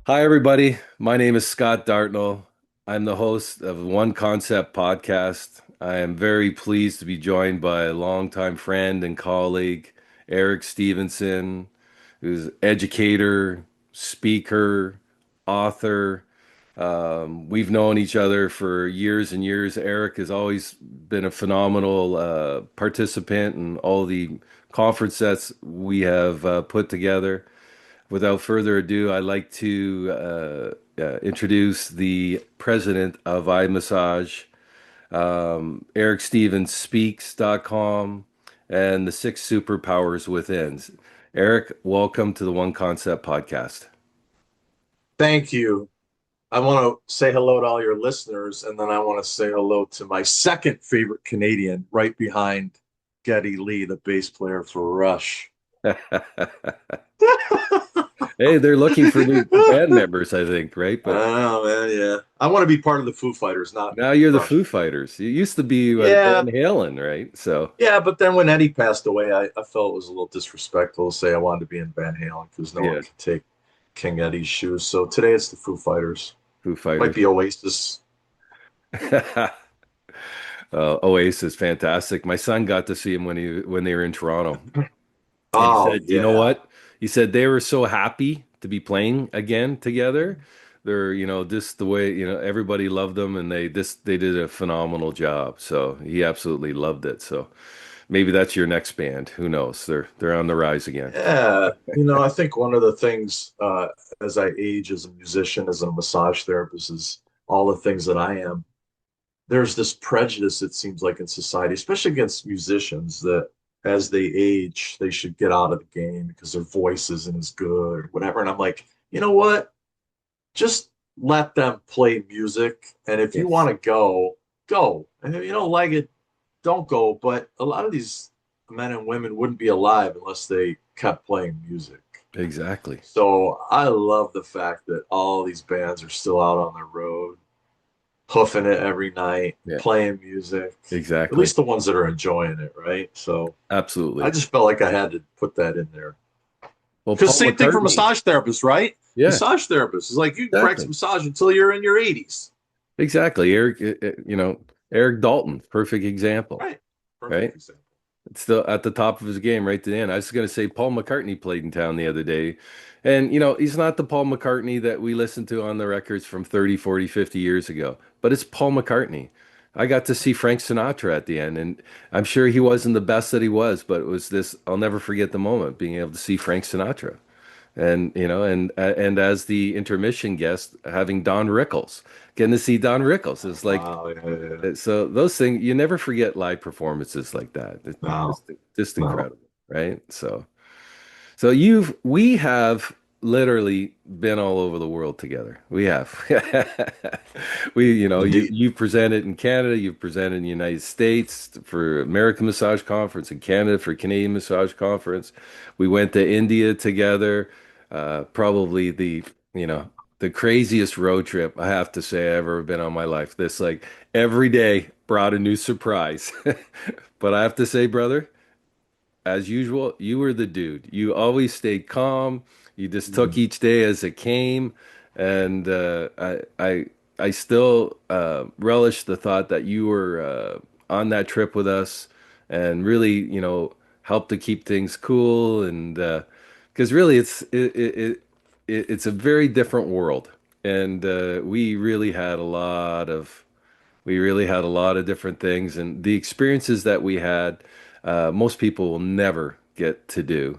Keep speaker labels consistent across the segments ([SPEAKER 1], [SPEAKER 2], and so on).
[SPEAKER 1] Hi, everybody. My name is Scott Dartnell. I'm the host of One Concept podcast. I am very pleased to be joined by a longtime friend and colleague, Eric Stephenson, who's educator, speaker, author. We've known each other for years and years. Eric has always been a phenomenal participant in all the conference sets we have put together. Without further ado, I'd like to introduce the president of iMassage, EricStevensSpeaks.com, and the Six Superpowers Within. Eric, welcome to the One Concept podcast.
[SPEAKER 2] Thank you. I want to say hello to all your listeners, and then I want to say hello to my second favorite Canadian, right behind Geddy Lee, the bass player for Rush.
[SPEAKER 1] Hey, they're looking for new band members, I think, right? But
[SPEAKER 2] Oh man, yeah. I want to be part of the Foo Fighters, not
[SPEAKER 1] now you're the
[SPEAKER 2] Rush.
[SPEAKER 1] Foo Fighters. You used to be Van
[SPEAKER 2] Yeah,
[SPEAKER 1] Halen, right? So,
[SPEAKER 2] yeah, but then when Eddie passed away, I felt it was a little disrespectful to say I wanted to be in Van Halen because no one
[SPEAKER 1] yeah,
[SPEAKER 2] could take King Eddie's shoes. So today it's the Foo Fighters.
[SPEAKER 1] Foo
[SPEAKER 2] Might
[SPEAKER 1] Fighters.
[SPEAKER 2] be Oasis.
[SPEAKER 1] Oasis, fantastic. My son got to see him when they were in Toronto, and he
[SPEAKER 2] Oh
[SPEAKER 1] said, "You know
[SPEAKER 2] yeah.
[SPEAKER 1] what?" He said they were so happy to be playing again together. They're, just the way, everybody loved them, and they did a phenomenal job. So he absolutely loved it. So maybe that's your next band. Who knows? They're on the rise again.
[SPEAKER 2] Yeah, I think one of the things as I age as a musician, as a massage therapist, is all the things that I am. There's this prejudice, it seems like, in society, especially against musicians, that as they age, they should get out of the game because their voice isn't as good or whatever. And I'm like, you know what? Just let them play music. And if you
[SPEAKER 1] Yes,
[SPEAKER 2] want to go, go. And if you don't like it, don't go. But a lot of these men and women wouldn't be alive unless they kept playing music.
[SPEAKER 1] exactly.
[SPEAKER 2] So I love the fact that all these bands are still out on the road, hoofing it every night,
[SPEAKER 1] Yeah,
[SPEAKER 2] playing music, at
[SPEAKER 1] exactly.
[SPEAKER 2] least the ones that are enjoying it, right? So I
[SPEAKER 1] Absolutely.
[SPEAKER 2] just felt like I had to put that in there.
[SPEAKER 1] Well,
[SPEAKER 2] Because
[SPEAKER 1] Paul
[SPEAKER 2] same thing for
[SPEAKER 1] McCartney.
[SPEAKER 2] massage therapists, right?
[SPEAKER 1] Yeah,
[SPEAKER 2] Massage therapists is like you can practice
[SPEAKER 1] exactly.
[SPEAKER 2] massage until you're in your 80s.
[SPEAKER 1] Exactly. Eric Dalton, perfect example,
[SPEAKER 2] Right. Perfect
[SPEAKER 1] right?
[SPEAKER 2] example.
[SPEAKER 1] It's still at the top of his game right to the end. I was going to say Paul McCartney played in town the other day. And, he's not the Paul McCartney that we listened to on the records from 30, 40, 50 years ago, but it's Paul McCartney. I got to see Frank Sinatra at the end, and I'm sure he wasn't the best that he was, but it was this, I'll never forget the moment being able to see Frank Sinatra. And as the intermission guest, having Don Rickles, getting to see Don Rickles is like
[SPEAKER 2] Wow. Yeah, yeah, yeah.
[SPEAKER 1] so those things you never forget live performances like that. It's
[SPEAKER 2] No,
[SPEAKER 1] just
[SPEAKER 2] no.
[SPEAKER 1] incredible, right? So we have literally been all over the world together. We have.
[SPEAKER 2] Indeed.
[SPEAKER 1] You've presented in Canada, you've presented in the United States for American Massage Conference, in Canada for Canadian Massage Conference. We went to India together. Probably you know, the craziest road trip I have to say I've ever been on my life. This like every day brought a new surprise. But I have to say, brother, as usual, you were the dude. You always stayed calm. You just took
[SPEAKER 2] Mm.
[SPEAKER 1] each day as it came, and I still relish the thought that you were on that trip with us, and really, helped to keep things cool. And because really, it's a very different world, and we really had a lot of different things, and the experiences that we had, most people will never get to do.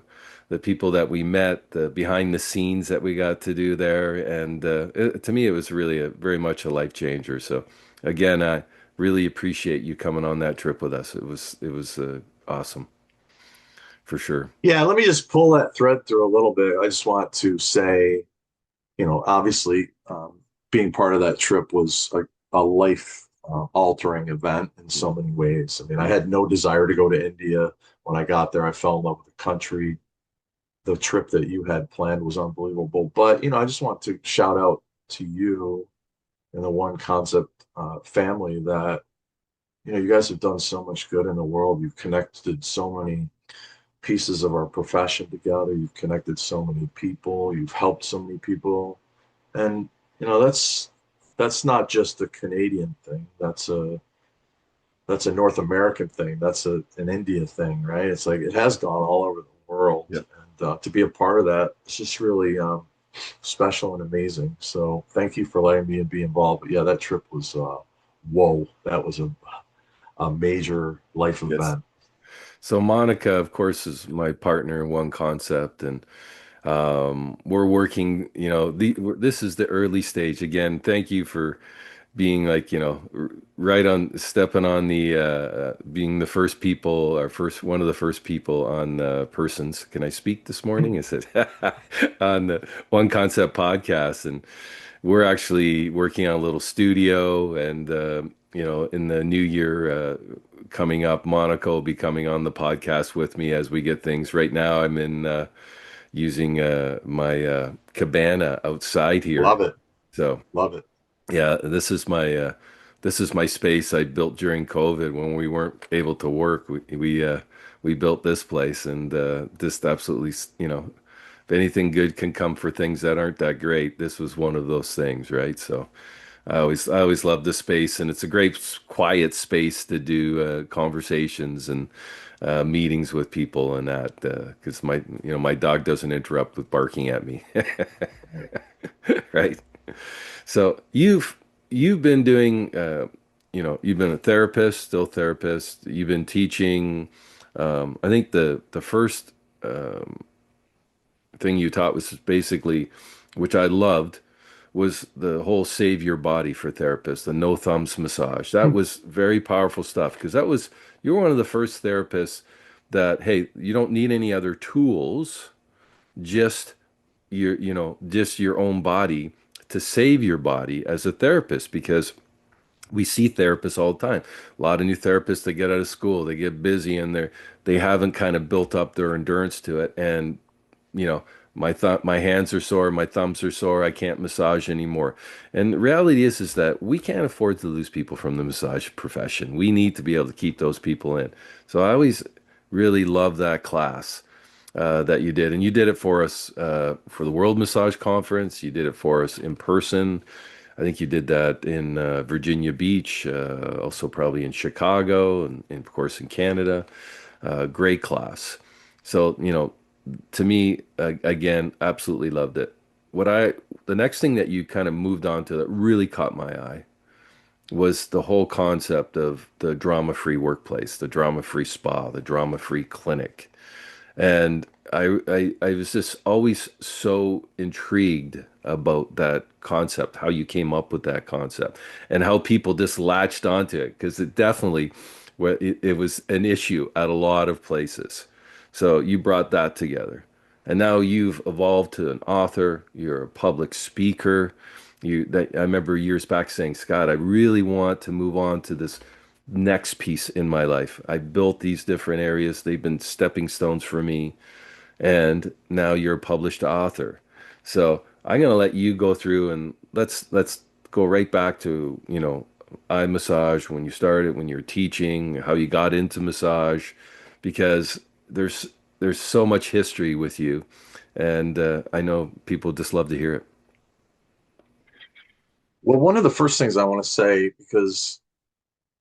[SPEAKER 1] The people that we met, the behind the scenes that we got to do there, and to me, it was really very much a life changer. So, again, I really appreciate you coming on that trip with us. It was awesome for sure.
[SPEAKER 2] Yeah, let me just pull that thread through a little bit. I just want to say, obviously, being part of that trip was a life altering event in so many ways. I mean, I had no desire to go to India. When I got there, I fell in love with the country. The trip that you had planned was unbelievable. But, I just want to shout out to you and the One Concept family that, you guys have done so much good in the world. You've connected so many pieces of our profession together. You've connected so many people. You've helped so many people. And that's not just a Canadian thing. That's a North American thing. That's an India thing, right? It's like it has gone all over the world,
[SPEAKER 1] Yeah.
[SPEAKER 2] and to be a part of that, it's just really special and amazing. So thank you for letting me be involved. But yeah, that trip was whoa, that was a major life
[SPEAKER 1] Yes.
[SPEAKER 2] event.
[SPEAKER 1] So Monica, of course, is my partner in One Concept, and we're working. This is the early stage. Again, thank you for being like, right on stepping on the being the first people, our first one of the first people on persons. Can I speak this morning? Is it on the One Concept podcast? And we're actually working on a little studio, and in the new year coming up, Monica will be coming on the podcast with me as we get things. Right now, I'm in using my cabana outside here.
[SPEAKER 2] Love it,
[SPEAKER 1] So
[SPEAKER 2] love it.
[SPEAKER 1] yeah, this is my space I built during COVID when we weren't able to work. We built this place, and just absolutely, if anything good can come for things that aren't that great, this was one of those things, right? So I always love this space, and it's a great quiet space to do conversations and meetings with people, and that because my dog doesn't interrupt with barking at me,
[SPEAKER 2] Right.
[SPEAKER 1] right? So you've been doing you've been a therapist, still therapist. You've been teaching. I think the first thing you taught was basically, which I loved, was the whole save your body for therapists, the no thumbs massage. That was very powerful stuff because you were one of the first therapists that, hey, you don't need any other tools, just just your own body to save your body as a therapist because we see therapists all the time. A lot of new therapists that get out of school, they get busy and they haven't kind of built up their endurance to it. And you know, my hands are sore, my thumbs are sore, I can't massage anymore. And the reality is that we can't afford to lose people from the massage profession. We need to be able to keep those people in. So I always really love that class that you did, and you did it for us for the World Massage Conference. You did it for us in person. I think you did that in Virginia Beach, also probably in Chicago, and of course in Canada. Great class. So, to me, again, absolutely loved it. The next thing that you kind of moved on to that really caught my eye was the whole concept of the drama-free workplace, the drama-free spa, the drama-free clinic. And I was just always so intrigued about that concept, how you came up with that concept, and how people just latched onto it because it definitely, it was an issue at a lot of places. So you brought that together, and now you've evolved to an author. You're a public speaker. I remember years back saying, Scott, I really want to move on to this next piece in my life. I built these different areas. They've been stepping stones for me. And now you're a published author. So I'm going to let you go through and let's go right back to, eye massage, when you started, when you were teaching, how you got into massage, because there's there's so much history with you. And I know people just love to hear it.
[SPEAKER 2] Well, one of the first things I want to say, because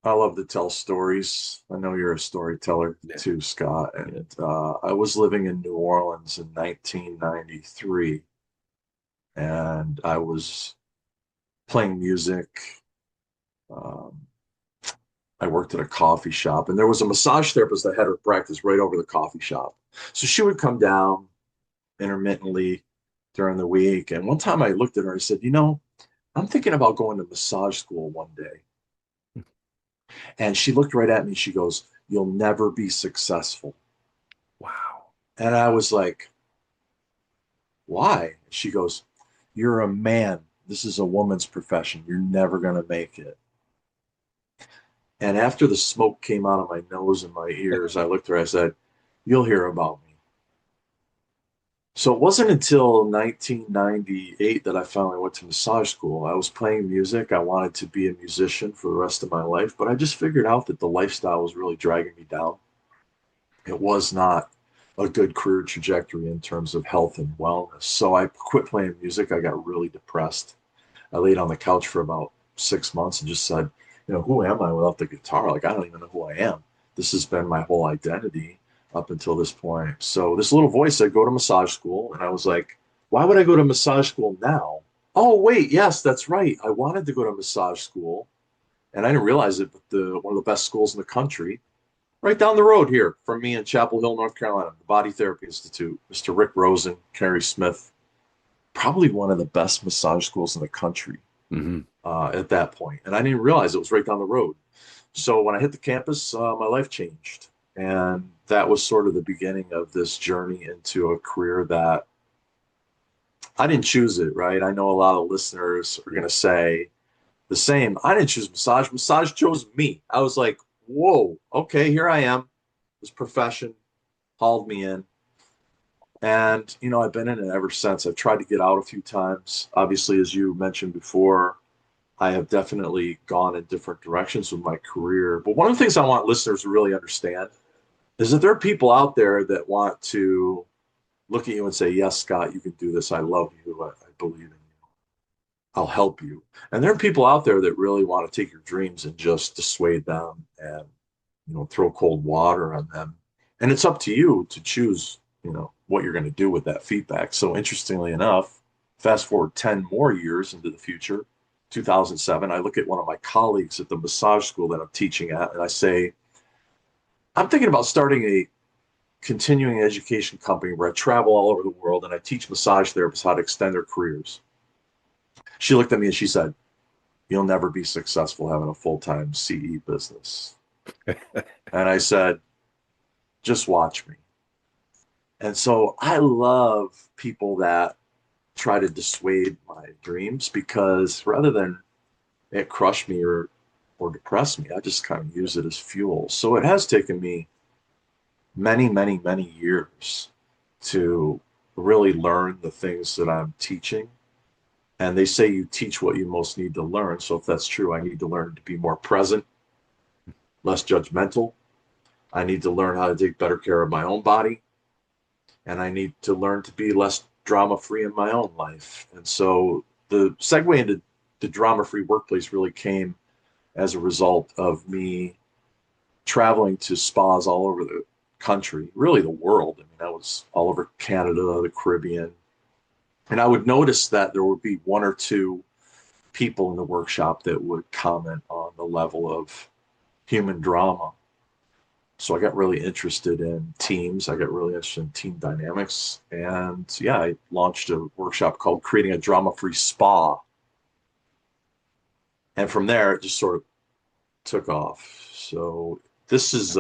[SPEAKER 2] I love to tell stories. I know you're a storyteller
[SPEAKER 1] Yeah.
[SPEAKER 2] too, Scott.
[SPEAKER 1] Yeah.
[SPEAKER 2] And I was living in New Orleans in 1993, and I was playing music. Um, I worked at a coffee shop, and there was a massage therapist that had her practice right over the coffee shop. So she would come down intermittently during the week. And one time I looked at her and I said, I'm thinking about going to massage school one day. And she looked right at me. She goes, "You'll never be successful."
[SPEAKER 1] Wow.
[SPEAKER 2] And I was like, "Why?" She goes, "You're a man. This is a woman's profession. You're never going to make it." And after the smoke came out of my nose and my ears, I looked at her. I said, "You'll hear about me." So it wasn't until 1998 that I finally went to massage school. I was playing music. I wanted to be a musician for the rest of my life, but I just figured out that the lifestyle was really dragging me down. It was not. a good career trajectory in terms of health and wellness. So I quit playing music. I got really depressed. I laid on the couch for about 6 months and just said, who am I without the guitar? Like, I don't even know who I am. This has been my whole identity up until this point. So this little voice said, go to massage school. And I was like, why would I go to massage school now? Oh, wait, yes, that's right. I wanted to go to massage school and I didn't realize it, but one of the best schools in the country, right down the road here from me in Chapel Hill, North Carolina, the Body Therapy Institute, Mr. Rick Rosen, Carrie Smith, probably one of the best massage schools in the country
[SPEAKER 1] Hmm.
[SPEAKER 2] at that point. And I didn't realize it was right down the road. So when I hit the campus, my life changed. And that was sort of the beginning of this journey into a career that I didn't choose it, right? I know a lot of listeners are going to say the same. I didn't choose massage. Massage chose me. I was like, whoa, okay, here I am. This profession hauled me in. And, I've been in it ever since. I've tried to get out a few times. Obviously, as you mentioned before, I have definitely gone in different directions with my career. But one of the things I want listeners to really understand is that there are people out there that want to look at you and say, yes, Scott, you can do this. I love you. I believe in you. I'll help you. And there are people out there that really want to take your dreams and just dissuade them and, throw cold water on them. And it's up to you to choose, what you're going to do with that feedback. So interestingly enough, fast forward 10 more years into the future, 2007, I look at one of my colleagues at the massage school that I'm teaching at, and I say, I'm thinking about starting a continuing education company where I travel all over the world and I teach massage therapists how to extend their careers. She looked at me and she said, you'll never be successful having a full-time CE business. And I said, just watch me. And so I love people that try to dissuade my dreams because rather than it crush me or depress me, I just kind of use it as fuel. So it has taken me many, many, many years to really learn the things that I'm teaching. And they say you teach what you most need to learn. So if that's true, I need to learn to be more present, less judgmental. I need to learn how to take better care of my own body. And I need to learn to be less drama free in my own life. And so the segue into the drama free workplace really came as a result of me traveling to spas all over the country, really the world. I mean, I was all over Canada, the Caribbean. And I would notice that there would be one or two people in the workshop that would comment on the level of human drama. So I got really interested in teams. I got really interested in team dynamics. And yeah, I launched a workshop called Creating a Drama-Free Spa. And from there, it just sort of took off. So this is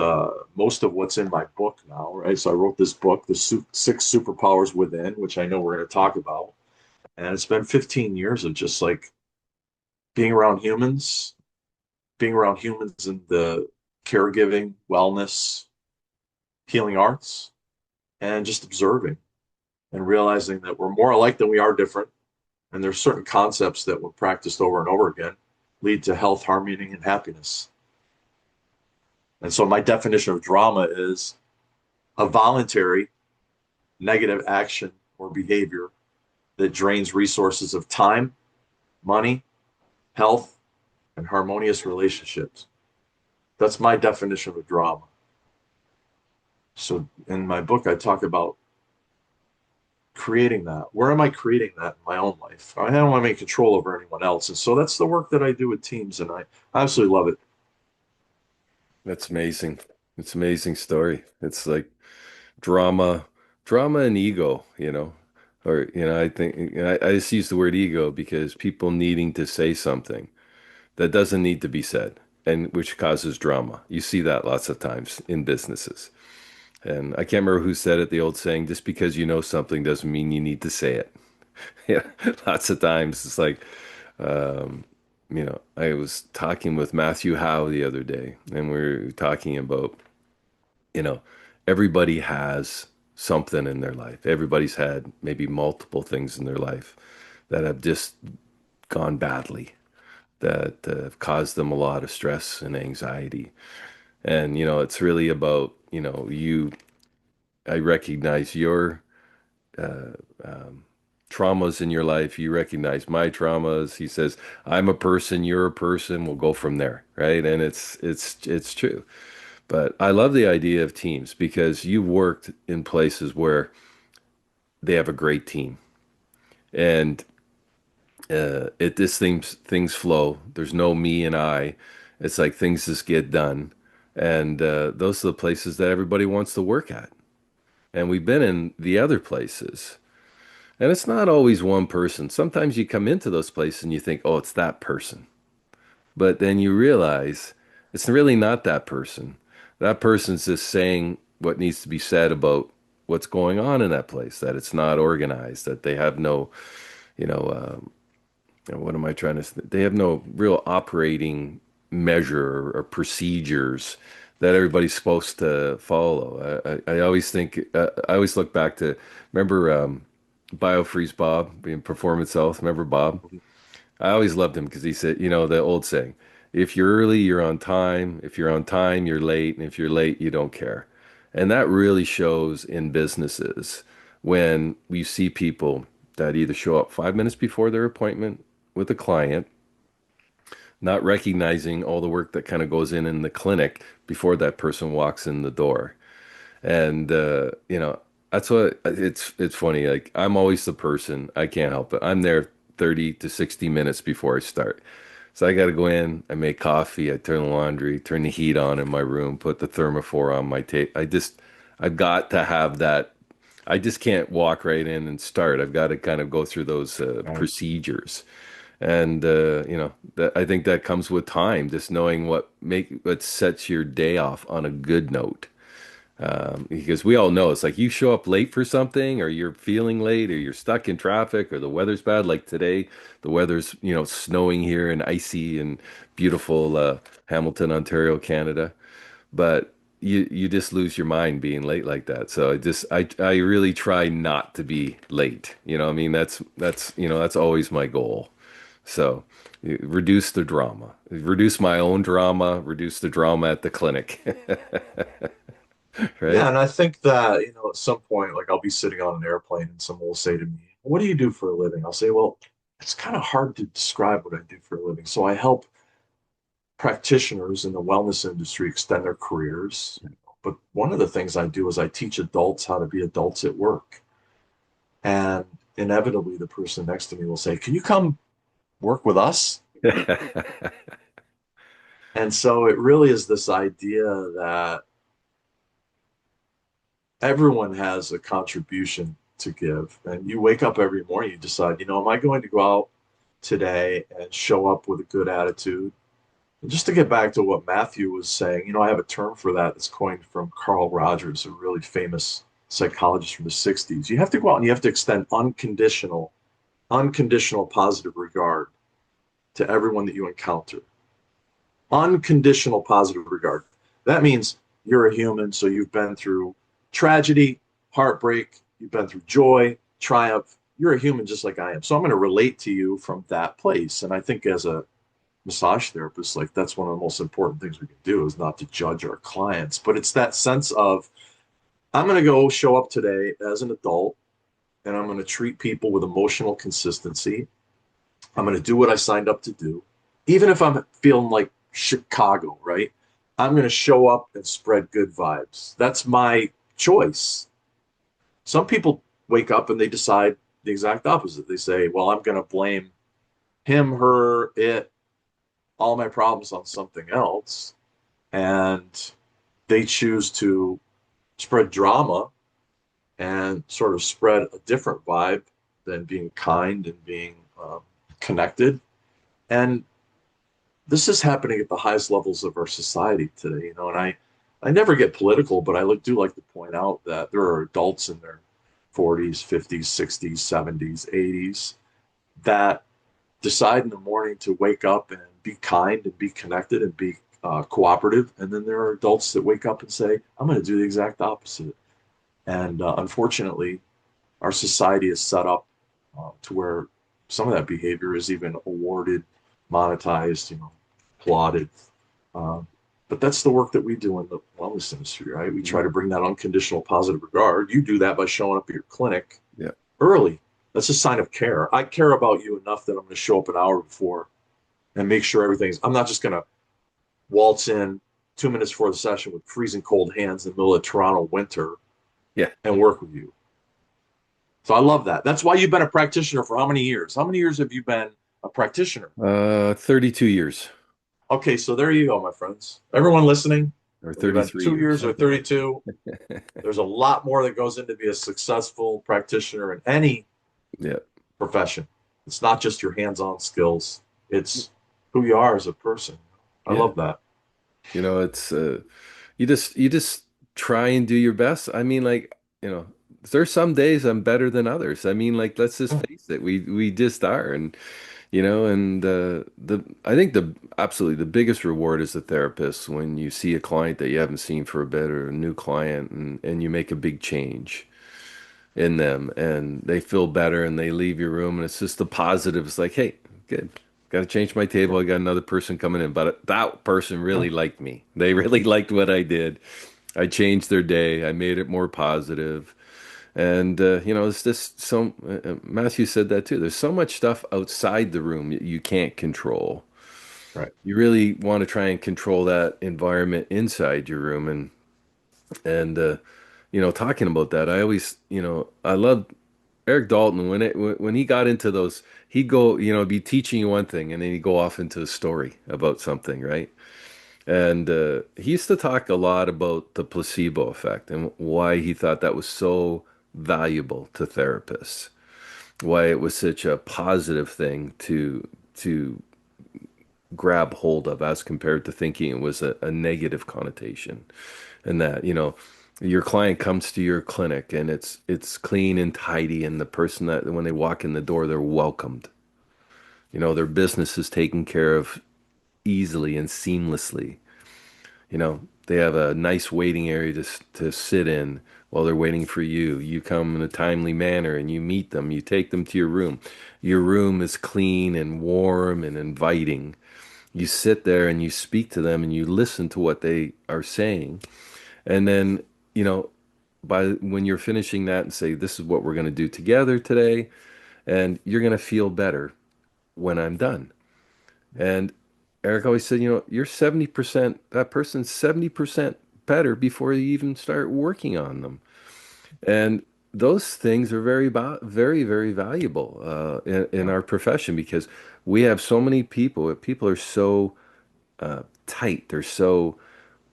[SPEAKER 2] most of what's in my book now, right? So I wrote this book, Six Superpowers Within, which I know we're going to talk about. And it's been 15 years of just like being around humans, being around humans in the caregiving, wellness, healing arts, and just observing and realizing that we're more alike than we are different. And there's certain concepts that, when practiced over and over again, lead to health, harmony, and happiness. And so my definition of drama is a voluntary negative action or behavior that drains resources of time, money, health, and harmonious relationships. That's my definition of drama. So in my book, I talk about creating that. Where am I creating that in my own life? I don't want to make control over anyone else. And so that's the work that I do with teams, and I absolutely love it.
[SPEAKER 1] That's amazing. It's an amazing story. It's like drama, drama and ego, or, I think I just use the word ego because people needing to say something that doesn't need to be said and which causes drama. You see that lots of times in businesses. And I can't remember who said it, the old saying, just because you know something doesn't mean you need to say it. Yeah, lots of times it's like, um, I was talking with Matthew Howe the other day, and we were talking about, you know, everybody has something in their life. Everybody's had maybe multiple things in their life that have just gone badly, that have caused them a lot of stress and anxiety. And, it's really about, you I recognize your uh, um, traumas in your life. You recognize my traumas. He says, I'm a person, you're a person. We'll go from there, right? And it's true. But I love the idea of teams because you worked in places where they have a great team, and it this things flow. There's no me and I. It's like things just get done, and those are the places that everybody wants to work at. And we've been in the other places. And it's not always one person. Sometimes you come into those places and you think, oh, it's that person. But then you realize it's really not that person. That person's just saying what needs to be said about what's going on in that place, that it's not organized, that they have no, you know, what am I trying to say? They have no real operating measure or procedures that everybody's supposed to follow. I always think, I always look back to, remember BioFreeze Bob being Performance Health? Remember Bob? I always loved him because he said, the old saying, if you're early, you're on time. If you're on time, you're late. And if you're late, you don't care. And that really shows in businesses when you see people that either show up 5 minutes before their appointment with a client, not recognizing all the work that kind of goes in the clinic before that person walks in the door. And that's what it's funny. Like I'm always the person, I can't help it. I'm there 30 to 60 minutes before I start. So I got to go in, I make coffee, I turn the laundry, turn the heat on in my room, put the thermofor on my tape. I've got to have that. I just can't walk right in and start. I've got to kind of go through those
[SPEAKER 2] Right.
[SPEAKER 1] procedures. And that I think that comes with time, just knowing what sets your day off on a good note. Because we all know it's like you show up late for something, or you're feeling late, or you're stuck in traffic, or the weather's bad. Like today, the weather's snowing here and icy and beautiful Hamilton, Ontario, Canada. But you just lose your mind being late like that. So I really try not to be late. I mean that's always my goal. So reduce the drama, reduce my own drama, reduce the drama at the clinic,
[SPEAKER 2] Yeah,
[SPEAKER 1] right?
[SPEAKER 2] and I think that, at some point, like I'll be sitting on an airplane and someone will say to me, what do you do for a living? I'll say, well, it's kind of hard to describe what I do for a living. So I help practitioners in the wellness industry extend their careers. But one of the things I do is I teach adults how to be adults at work. And inevitably, the person next to me will say, can you come work with us? And so it really is this idea that everyone has a contribution to give. And you wake up every morning, you decide, am I going to go out today and show up with a good attitude? And just to get back to what Matthew was saying, I have a term for that that's coined from Carl Rogers, a really famous psychologist from the 60s. You have to go out and you have to extend unconditional positive regard to everyone that you encounter. Unconditional positive regard. That means you're a human, so you've been through tragedy, heartbreak, you've been through joy, triumph. You're a human just like I am. So I'm going to relate to you from that place. And I think as a massage therapist, like that's one of the most important things we can do is not to judge our clients, but it's that sense of I'm going to go show up today as an adult and I'm going to treat people with emotional consistency. I'm going to do what I signed up to do. Even if I'm feeling like Chicago, right? I'm going to show up and spread good vibes. That's my choice. Some people wake up and they decide the exact opposite. They say, well, I'm going to blame him, her, it, all my problems on something else. And they choose to spread drama and sort of spread a different vibe than being kind and being connected. And this is happening at the highest levels of our society today, and I never get political, but do like to point out that there are adults in their 40s, 50s, 60s, 70s, 80s that decide in the morning to wake up and be kind and be connected and be cooperative. And then there are adults that wake up and say, I'm going to do the exact opposite. And unfortunately, our society is set up to where some of that behavior is even awarded, monetized, applauded. Um, But that's the work that we do in the wellness industry, right? We try
[SPEAKER 1] Mhm.
[SPEAKER 2] to bring that unconditional positive regard. You do that by showing up at your clinic
[SPEAKER 1] Yeah.
[SPEAKER 2] early. That's a sign of care. I care about you enough that I'm going to show up an hour before and make sure everything's. I'm not just going to waltz in 2 minutes before the session with freezing cold hands in the middle of Toronto winter
[SPEAKER 1] Yeah.
[SPEAKER 2] and work with you. So I love that. That's why you've been a practitioner for how many years? How many years have you been a practitioner?
[SPEAKER 1] 32 years
[SPEAKER 2] Okay, so there you go, my friends. Everyone listening,
[SPEAKER 1] or
[SPEAKER 2] whether you've been
[SPEAKER 1] 33
[SPEAKER 2] 2 years
[SPEAKER 1] years.
[SPEAKER 2] or 32, there's a lot more that goes into be a successful practitioner in any
[SPEAKER 1] Yeah.
[SPEAKER 2] profession. It's not just your hands-on skills. It's who you are as a person. I
[SPEAKER 1] Yeah.
[SPEAKER 2] love that.
[SPEAKER 1] It's you just try and do your best. I mean, like, there's some days I'm better than others. I mean, like, let's just
[SPEAKER 2] Yeah,
[SPEAKER 1] face it. We just are. And I think the absolutely the biggest reward as a therapist when you see a client that you haven't seen for a bit or a new client and you make a big change in them and they feel better and they leave your room and it's just the positive. It's like, hey, good. Got to change my table. I got another person coming in, but that person
[SPEAKER 2] yeah,
[SPEAKER 1] really liked me. They really liked what I did. I changed their day. I made it more positive. And it's just so Matthew said that too. There's so much stuff outside the room you can't control.
[SPEAKER 2] right.
[SPEAKER 1] You really want to try and control that environment inside your room. And talking about that, I always, I love Eric Dalton when he got into those, he'd go, be teaching you one thing and then he'd go off into a story about something, right? And he used to talk a lot about the placebo effect and why he thought that was so valuable to therapists, why it was such a positive thing to grab hold of as compared to thinking it was a negative connotation. And that, your client comes to your clinic and it's clean and tidy and the person that when they walk in the door, they're welcomed. Their business is taken care of easily and seamlessly. They have a nice waiting area to sit in while they're waiting for you. You come in a timely manner and you meet them. You take them to your room. Your room is clean and warm and inviting. You sit there and you speak to them and you listen to what they are saying. And then, you know, by when you're finishing that and say, this is what we're going to do together today, and you're going to feel better when I'm done. And Eric always said, you're 70%, that person's 70% better before you even start working on them. And those things are very, very valuable in
[SPEAKER 2] Yeah,
[SPEAKER 1] our profession because we have so many people. People are so tight. They're so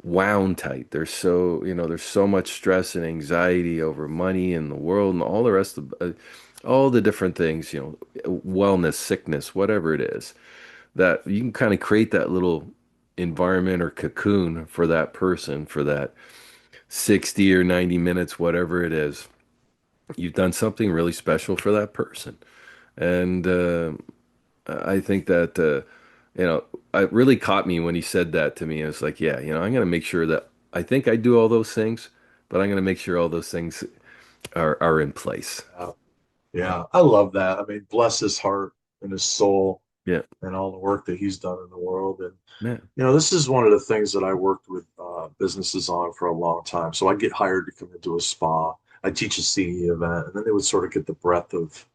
[SPEAKER 1] wound tight. They're so, there's so much stress and anxiety over money and the world and all the rest of all the different things, wellness, sickness, whatever it is that you can kind of create that little environment or cocoon for that person for that 60 or 90 minutes, whatever it is. You've done something really special for that person. And I think that, it really caught me when he said that to me. I was like, yeah, I'm going to make sure that I think I do all those things, but I'm going to make sure all those things are in place.
[SPEAKER 2] yeah, yeah. I love that. I mean, bless his heart and his soul
[SPEAKER 1] Yeah,
[SPEAKER 2] and all the work that he's done in the world. And
[SPEAKER 1] man.
[SPEAKER 2] this is one of the things that I worked with businesses on for a long time. So I get hired to come into a spa. I teach a CE event, and then they would sort of get the breadth of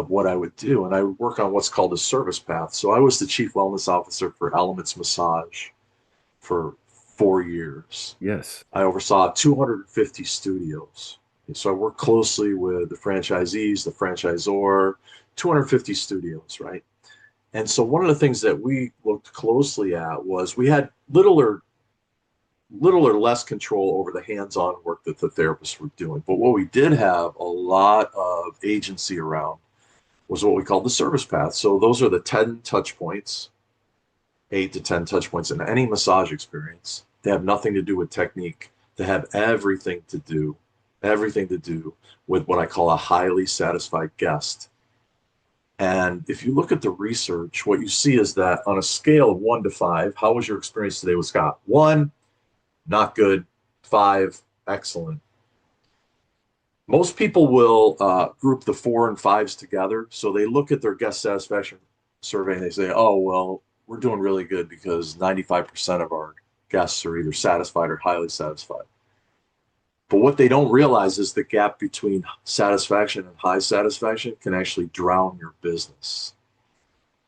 [SPEAKER 2] what I would do. And I would work on what's called a service path. So I was the chief wellness officer for Elements Massage for 4 years.
[SPEAKER 1] Yes.
[SPEAKER 2] I oversaw 250 studios. So I worked closely with the franchisees, the franchisor, 250 studios, right? And so one of the things that we looked closely at was we had little or less control over the hands-on work that the therapists were doing. But what we did have a lot of agency around was what we called the service path. So those are the 10 touch points, 8 to 10 touch points in any massage experience. They have nothing to do with technique. They have everything to do with what I call a highly satisfied guest. And if you look at the research, what you see is that on a scale of 1 to 5, how was your experience today with Scott? One, not good. Five, excellent. Most people will group the four and fives together. So they look at their guest satisfaction survey and they say, oh, well, we're doing really good because 95% of our guests are either satisfied or highly satisfied. But what they don't realize is the gap between satisfaction and high satisfaction can actually drown your business.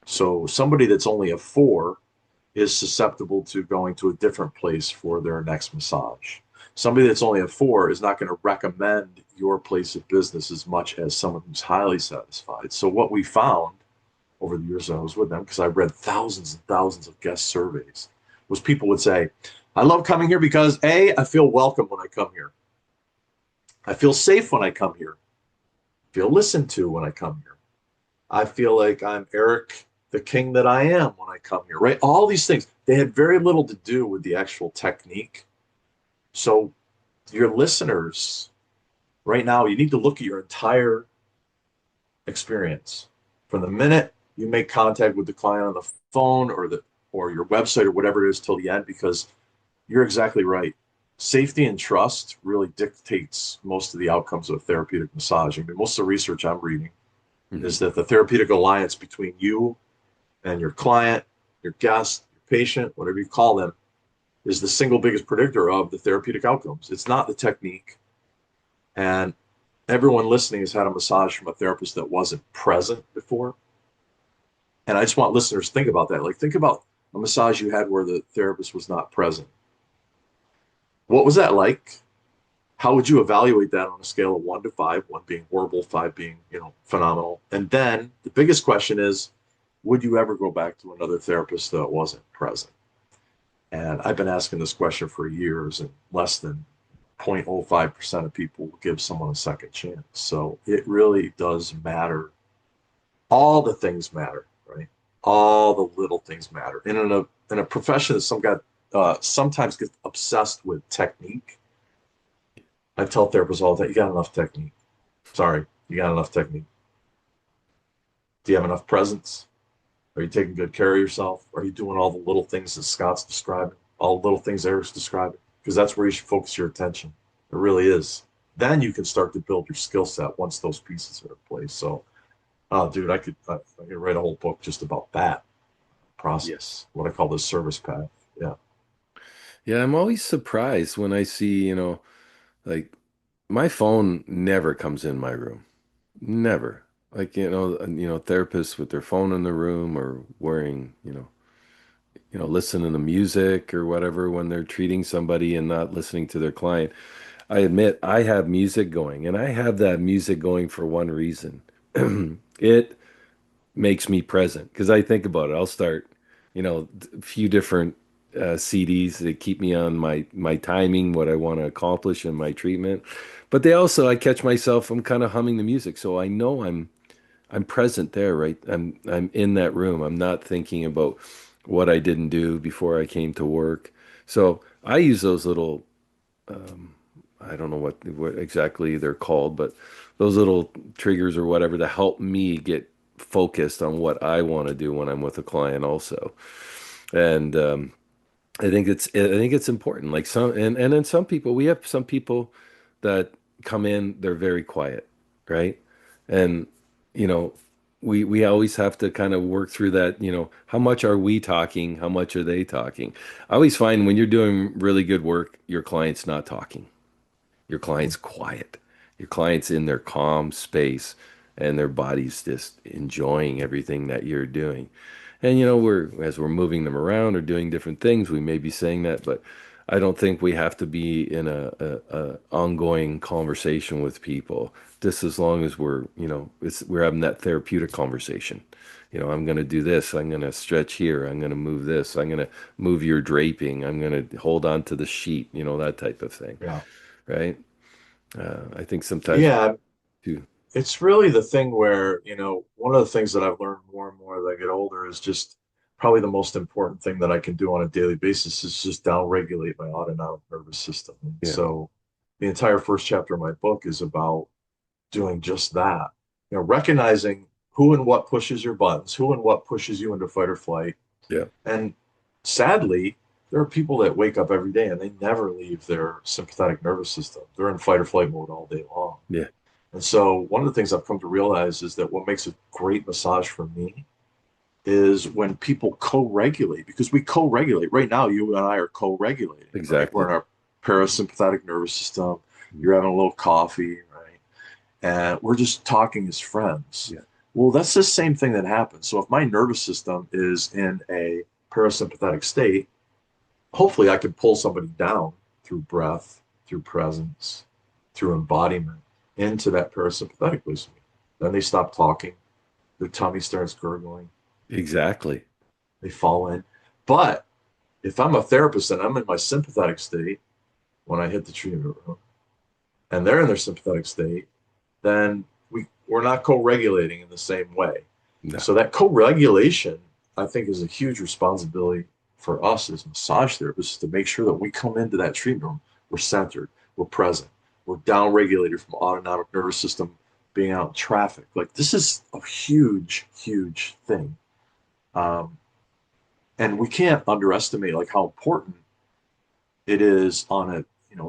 [SPEAKER 2] So somebody that's only a 4 is susceptible to going to a different place for their next massage. Somebody that's only a 4 is not going to recommend your place of business as much as someone who's highly satisfied. So what we found over the years that I was with them, because I read thousands and thousands of guest surveys, was people would say, I love coming here because A, I feel welcome when I come here. I feel safe when I come here. I feel listened to when I come here. I feel like I'm Eric, the king that I am when I come here, right? All these things, they had very little to do with the actual technique. So your listeners right now, you need to look at your entire experience from the minute you make contact with the client on the phone or your website or whatever it is till the end, because you're exactly right. Safety and trust really dictates most of the outcomes of therapeutic massage. I mean, most of the research I'm reading
[SPEAKER 1] Mhm.
[SPEAKER 2] is that the therapeutic alliance between you and your client, your guest, your patient, whatever you call them, is the single biggest predictor of the therapeutic outcomes. It's not the technique. And everyone listening has had a massage from a therapist that wasn't present before. And I just want listeners to think about that. Like, think about a massage you had where the therapist was not present. What was that like? How would you evaluate that on a scale of 1 to 5, 1 being horrible, 5 being, phenomenal? And then the biggest question is, would you ever go back to another therapist that wasn't present? And I've been asking this question for years, and less than 0.05% of people will give someone a second chance. So it really does matter. All the things matter, right? All the little things matter. And in a profession that sometimes gets obsessed with technique, I tell therapists all the time, you got enough technique. Sorry, you got enough technique. Do you have enough presence? Are you taking good care of yourself? Are you doing all the little things that Scott's describing? All the little things Eric's describing? Because that's where you should focus your attention. It really is. Then you can start to build your skill set once those pieces are in place. So, oh, dude, I could write a whole book just about that
[SPEAKER 1] Yes.
[SPEAKER 2] process. What I call the service path. Yeah.
[SPEAKER 1] Yeah, I'm always surprised when I see, like my phone never comes in my room. Never. Like, therapists with their phone in the room or wearing, listening to music or whatever when they're treating somebody and not listening to their client. I admit I have music going, and I have that music going for one reason. It makes me present because I think about it. I'll start, a few different CDs that keep me on my timing, what I want to accomplish in my treatment. But I catch myself, I'm kind of humming the music, so I know I'm present there, right? I'm in that room. I'm not thinking about what I didn't do before I came to work. So I use those little I don't know what exactly they're called, but those little triggers or whatever to help me get focused on what I want to do when I'm with a client also. And I think it's important. Like and then some people, we have some people that come in, they're very quiet, right? And you know, we always have to kind of work through that, how much are we talking? How much are they talking? I always find when you're doing really good work, your client's not talking. Your client's quiet. Your client's in their calm space and their body's just enjoying everything that you're doing. And as we're moving them around or doing different things, we may be saying that, but I don't think we have to be in a ongoing conversation with people. Just as long as we're having that therapeutic conversation. I'm going to do this. I'm going to stretch here. I'm going to move this. I'm going to move your draping. I'm going to hold on to the sheet, that type of thing,
[SPEAKER 2] Yeah.
[SPEAKER 1] right? I think sometimes
[SPEAKER 2] Yeah.
[SPEAKER 1] too.
[SPEAKER 2] It's really the thing where, one of the things that I've learned more and more as I get older is just probably the most important thing that I can do on a daily basis is just downregulate my autonomic nervous system. And
[SPEAKER 1] Yeah,
[SPEAKER 2] so the entire first chapter of my book is about doing just that. Recognizing who and what pushes your buttons, who and what pushes you into fight or flight.
[SPEAKER 1] yeah,
[SPEAKER 2] And sadly, there are people that wake up every day and they never leave their sympathetic nervous system. They're in fight or flight mode all day long.
[SPEAKER 1] yeah,
[SPEAKER 2] And so one of the things I've come to realize is that what makes a great massage for me is when people co-regulate, because we co-regulate. Right now, you and I are co-regulating, right? We're
[SPEAKER 1] Exactly.
[SPEAKER 2] in our parasympathetic nervous system. You're having a little coffee, right? And we're just talking as friends.
[SPEAKER 1] Yeah.
[SPEAKER 2] Well, that's the same thing that happens. So if my nervous system is in a parasympathetic state, hopefully I can pull somebody down through breath, through presence, through embodiment into that parasympathetic place. Then they stop talking, their tummy starts gurgling,
[SPEAKER 1] Exactly.
[SPEAKER 2] they fall in. But if I'm a therapist and I'm in my sympathetic state when I hit the treatment room and they're in their sympathetic state, then we're not co-regulating in the same way.
[SPEAKER 1] No.
[SPEAKER 2] So that co-regulation, I think, is a huge responsibility for us as massage therapists to make sure that we come into that treatment room, we're centered, we're present, we're down-regulated from autonomic nervous system being out in traffic. Like this is a huge, huge thing. Um, and we can't underestimate like how important it is on a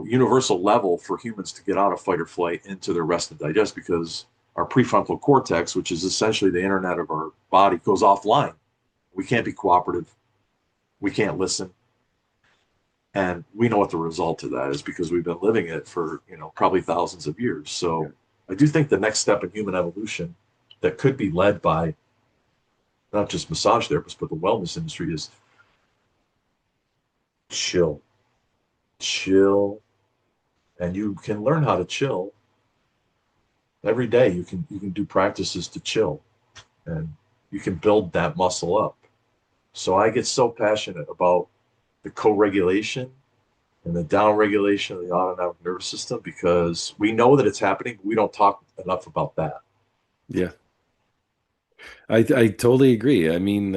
[SPEAKER 2] universal level for humans to get out of fight or flight into their rest and digest because our prefrontal cortex, which is essentially the internet of our body, goes offline. We can't be cooperative. We can't listen. And we know what the result of that is because we've been living it for, probably thousands of years.
[SPEAKER 1] Yeah.
[SPEAKER 2] So I do think the next step in human evolution that could be led by not just massage therapists, but the wellness industry is chill, chill. And you can learn how to chill every day. You can do practices to chill and you can build that muscle up. So I get so passionate about the co-regulation and the down-regulation of the autonomic nervous system because we know that it's happening, but we don't talk enough about that.
[SPEAKER 1] Yeah. I totally agree. I mean,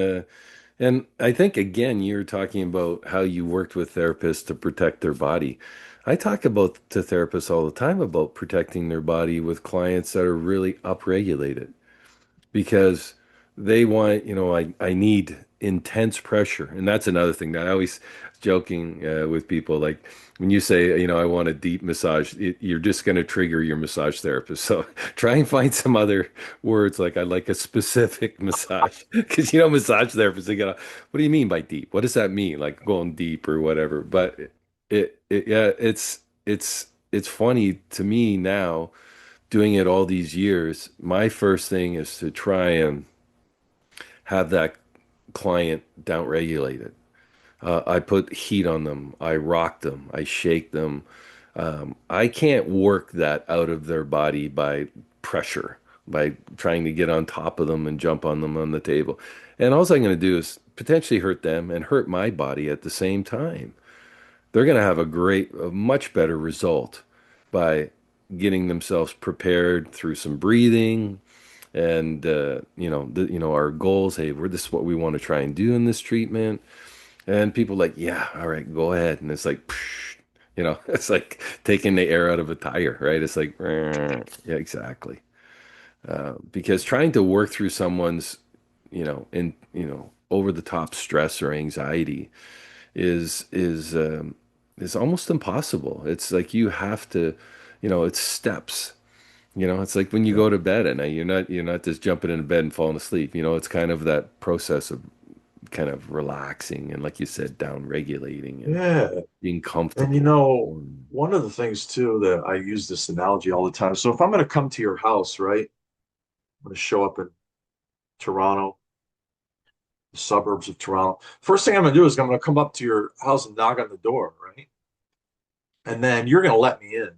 [SPEAKER 1] and I think again, you're talking about how you worked with therapists to protect their body. I talk about to therapists all the time about protecting their body with clients that are really upregulated because they want, I need intense pressure. And that's another thing that I always joking with people like when you say, I want a deep massage, you're just going to trigger your massage therapist. So try and find some other words like I like a specific massage because, massage therapists, they get, what do you mean by deep? What does that mean? Like going deep or whatever. But yeah, it's funny to me now doing it all these years, my first thing is to try and have that client down regulated. I put heat on them. I rock them. I shake them. I can't work that out of their body by pressure, by trying to get on top of them and jump on them on the table. And all I'm going to do is potentially hurt them and hurt my body at the same time. They're going to have a much better result by getting themselves prepared through some breathing and our goals. Hey, this is what we want to try and do in this treatment. And people like, yeah, all right, go ahead. And it's like, psh, it's like taking the air out of a tire, right? It's like, yeah, exactly. Because trying to work through someone's, over the top stress or anxiety is almost impossible. It's like you have to, it's steps. It's like when you
[SPEAKER 2] Yeah.
[SPEAKER 1] go to bed at night, you're not just jumping into bed and falling asleep. It's kind of that process of kind of relaxing and like you said, down regulating and
[SPEAKER 2] Yeah.
[SPEAKER 1] being
[SPEAKER 2] And
[SPEAKER 1] comfortable.
[SPEAKER 2] one of the things too that I use this analogy all the time. So if I'm going to come to your house, right? I'm going to show up in Toronto, the suburbs of Toronto. First thing I'm going to do is I'm going to come up to your house and knock on the door, right? And then you're going to let me in,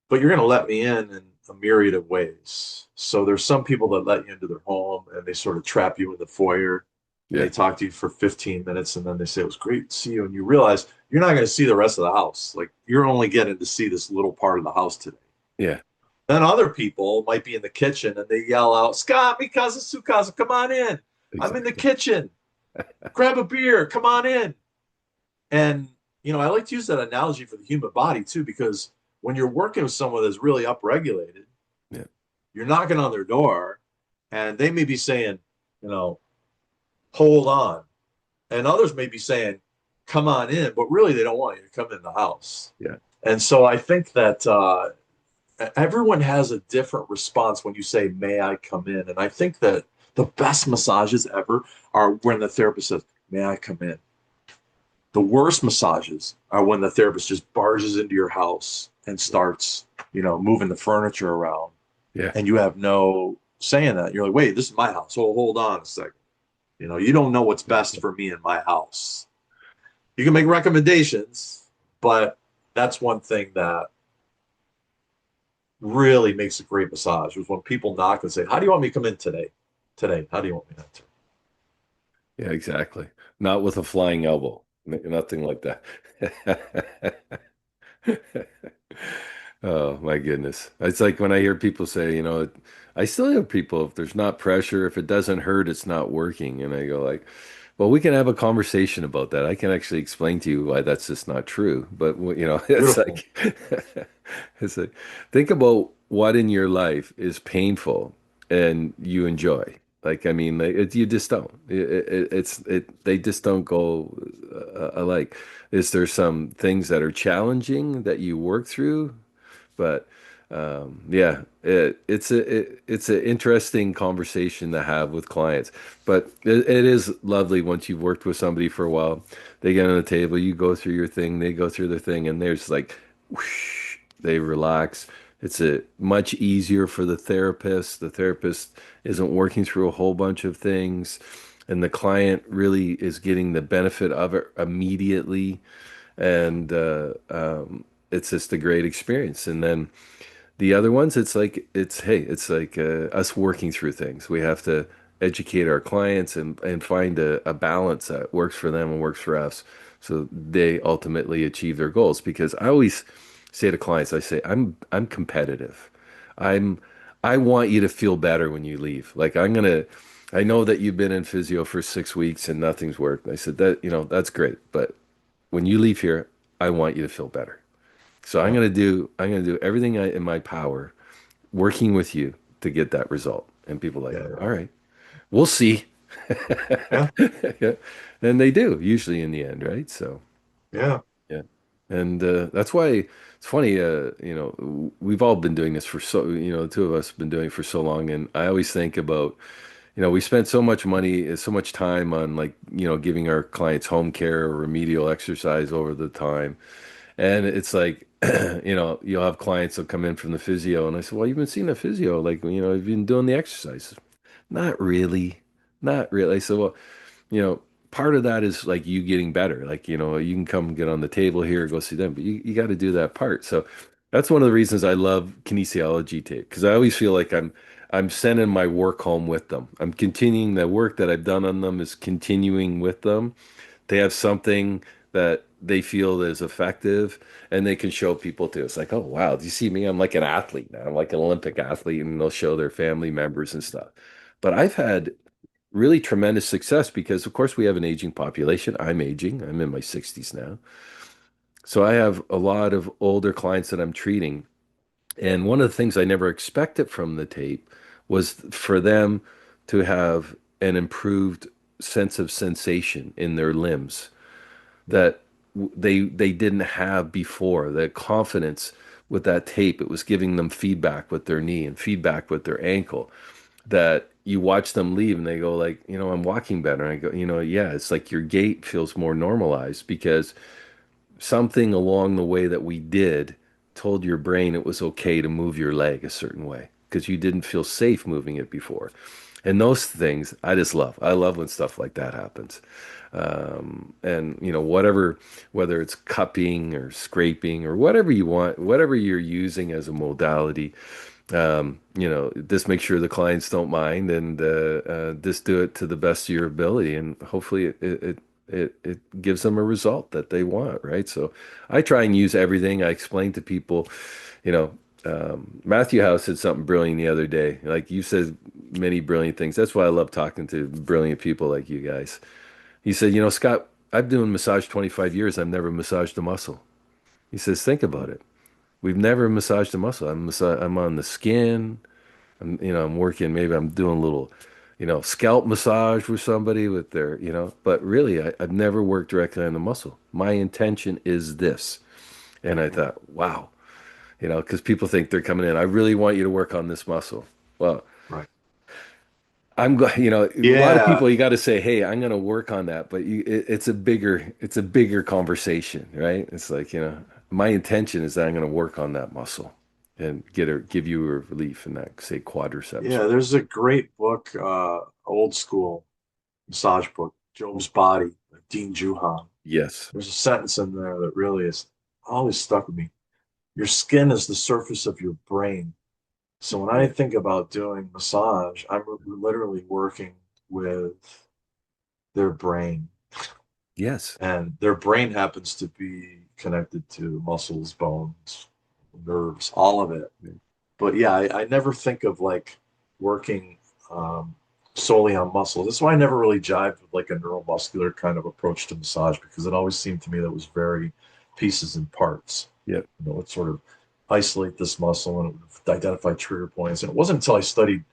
[SPEAKER 2] but you're going to let me in a myriad of ways. So there's some people that let you into their home and they sort of trap you in the foyer and
[SPEAKER 1] Yeah,
[SPEAKER 2] they talk to you for 15 minutes and then they say it was great to see you and you realize you're not going to see the rest of the house. Like you're only getting to see this little part of the house today.
[SPEAKER 1] yeah,
[SPEAKER 2] Then other people might be in the kitchen and they yell out, Scott, Mikasa, Sukasa, come on in. I'm in the
[SPEAKER 1] exactly.
[SPEAKER 2] kitchen. Grab a beer. Come on in. And, I like to use that analogy for the human body too, because when you're working with someone that's really upregulated,
[SPEAKER 1] Yeah,
[SPEAKER 2] you're knocking on their door and they may be saying, you know, hold on. And others may be saying, come on in, but really they don't want you to come in the house.
[SPEAKER 1] yeah,
[SPEAKER 2] And so I think that everyone has a different response when you say, may I come in? And I think that The best massages ever are when the therapist says, "May I come in?" The worst massages are when the therapist just barges into your house and starts, moving the furniture around,
[SPEAKER 1] Yeah.
[SPEAKER 2] and you have no say in that. You're like, "Wait, this is my house. Oh, hold on a second. You don't know what's best for me in my house." You can make recommendations, but that's one thing that really makes a great massage is when people knock and say, "How do you want me to come in today? Today, how do you want me to enter?"
[SPEAKER 1] Yeah, exactly. Not with a flying elbow. Nothing like that. Oh my goodness. It's like when I hear people say, I still hear people, if there's not pressure, if it doesn't hurt, it's not working. And I go like, well, we can have a conversation about that. I can actually explain to you why that's just not true. But it's
[SPEAKER 2] Beautiful.
[SPEAKER 1] like it's like think about what in your life is painful and you enjoy. Like, I mean, like, you just don't. They just don't go alike. Is there some things that are challenging that you work through? But yeah, it's an interesting conversation to have with clients. But it is lovely once you've worked with somebody for a while. They get on the table, you go through your thing, they go through their thing, and there's like, whoosh, they relax. It's a much easier for the therapist. The therapist isn't working through a whole bunch of things, and the client really is getting the benefit of it immediately. And it's just a great experience. And then the other ones, it's like us working through things. We have to educate our clients and find a balance that works for them and works for us, so they ultimately achieve their goals. Because I always say to clients, I say, I'm competitive. I'm I want you to feel better when you leave. Like I know that you've been in physio for 6 weeks and nothing's worked. I said that, that's great, but when you leave here, I want you to feel better. So
[SPEAKER 2] Yeah.
[SPEAKER 1] I'm gonna do everything in my power, working with you to get that result. And people are like,
[SPEAKER 2] Yeah.
[SPEAKER 1] all right, we'll see.
[SPEAKER 2] Yeah.
[SPEAKER 1] Yeah. And they do usually in the end, right? So
[SPEAKER 2] Yeah.
[SPEAKER 1] yeah. And that's why it's funny, we've all been doing this the two of us have been doing it for so long. And I always think about, we spent so much money, so much time on like, giving our clients home care or remedial exercise over the time. And it's like, you'll have clients that come in from the physio, and I said, "Well, you've been seeing a physio, like, you've been doing the exercises." Not really, not really. I said, "Well, you know, part of that is like you getting better. Like, you can come get on the table here, go see them, but you got to do that part." So that's one of the reasons I love kinesiology tape, because I always feel like I'm sending my work home with them. I'm continuing the work that I've done on them is continuing with them. They have something that they feel is effective and they can show people too. It's like, oh wow, do you see me? I'm like an athlete now. I'm like an Olympic athlete, and they'll show their family members and stuff. But I've had really tremendous success because of course we have an aging population. I'm aging. I'm in my 60s now. So I have a lot of older clients that I'm treating. And one of the things I never expected from the tape was for them to have an improved sense of sensation in their limbs that they didn't have before. The confidence with that tape, it was giving them feedback with their knee and feedback with their ankle. That you watch them leave and they go like, I'm walking better. And I go, yeah, it's like your gait feels more normalized because something along the way that we did told your brain it was okay to move your leg a certain way because you didn't feel safe moving it before. And those things I just love. I love when stuff like that happens. And whether it's cupping or scraping or whatever you want, whatever you're using as a modality, just make sure the clients don't mind and just do it to the best of your ability, and hopefully it gives them a result that they want, right? So I try and use everything. I explain to people, you know, Matthew House said something brilliant the other day. Like you said, many brilliant things. That's why I love talking to brilliant people like you guys. He said, Scott, I've been doing massage 25 years. I've never massaged a muscle. He says, think about it. We've never massaged a muscle. I'm on the skin. I'm working, maybe I'm doing a little, scalp massage with somebody with their, but really I've never worked directly on the muscle. My intention is this. And I thought, wow, because people think they're coming in, I really want you to work on this muscle. Well,
[SPEAKER 2] Right.
[SPEAKER 1] a lot of
[SPEAKER 2] Yeah.
[SPEAKER 1] people you got to say, "Hey, I'm going to work on that," but it's a bigger conversation, right? It's like, my intention is that I'm going to work on that muscle and give you a relief in that, say, quadriceps.
[SPEAKER 2] Yeah, there's a great book, old school massage book, Job's Body, by Dean Juhan.
[SPEAKER 1] Yes.
[SPEAKER 2] There's a sentence in there that really is always stuck with me. Your skin is the surface of your brain. So when I
[SPEAKER 1] Yeah.
[SPEAKER 2] think about doing massage, I'm literally working with their brain,
[SPEAKER 1] Yes.
[SPEAKER 2] and their brain happens to be connected to muscles, bones, nerves, all of it. But yeah, I never think of like working um, solely on muscle. That's why I never really jived with like a neuromuscular kind of approach to massage, because it always seemed to me that was very pieces and parts.
[SPEAKER 1] Yep.
[SPEAKER 2] Let's sort of isolate this muscle and it would identify trigger points. And it wasn't until I studied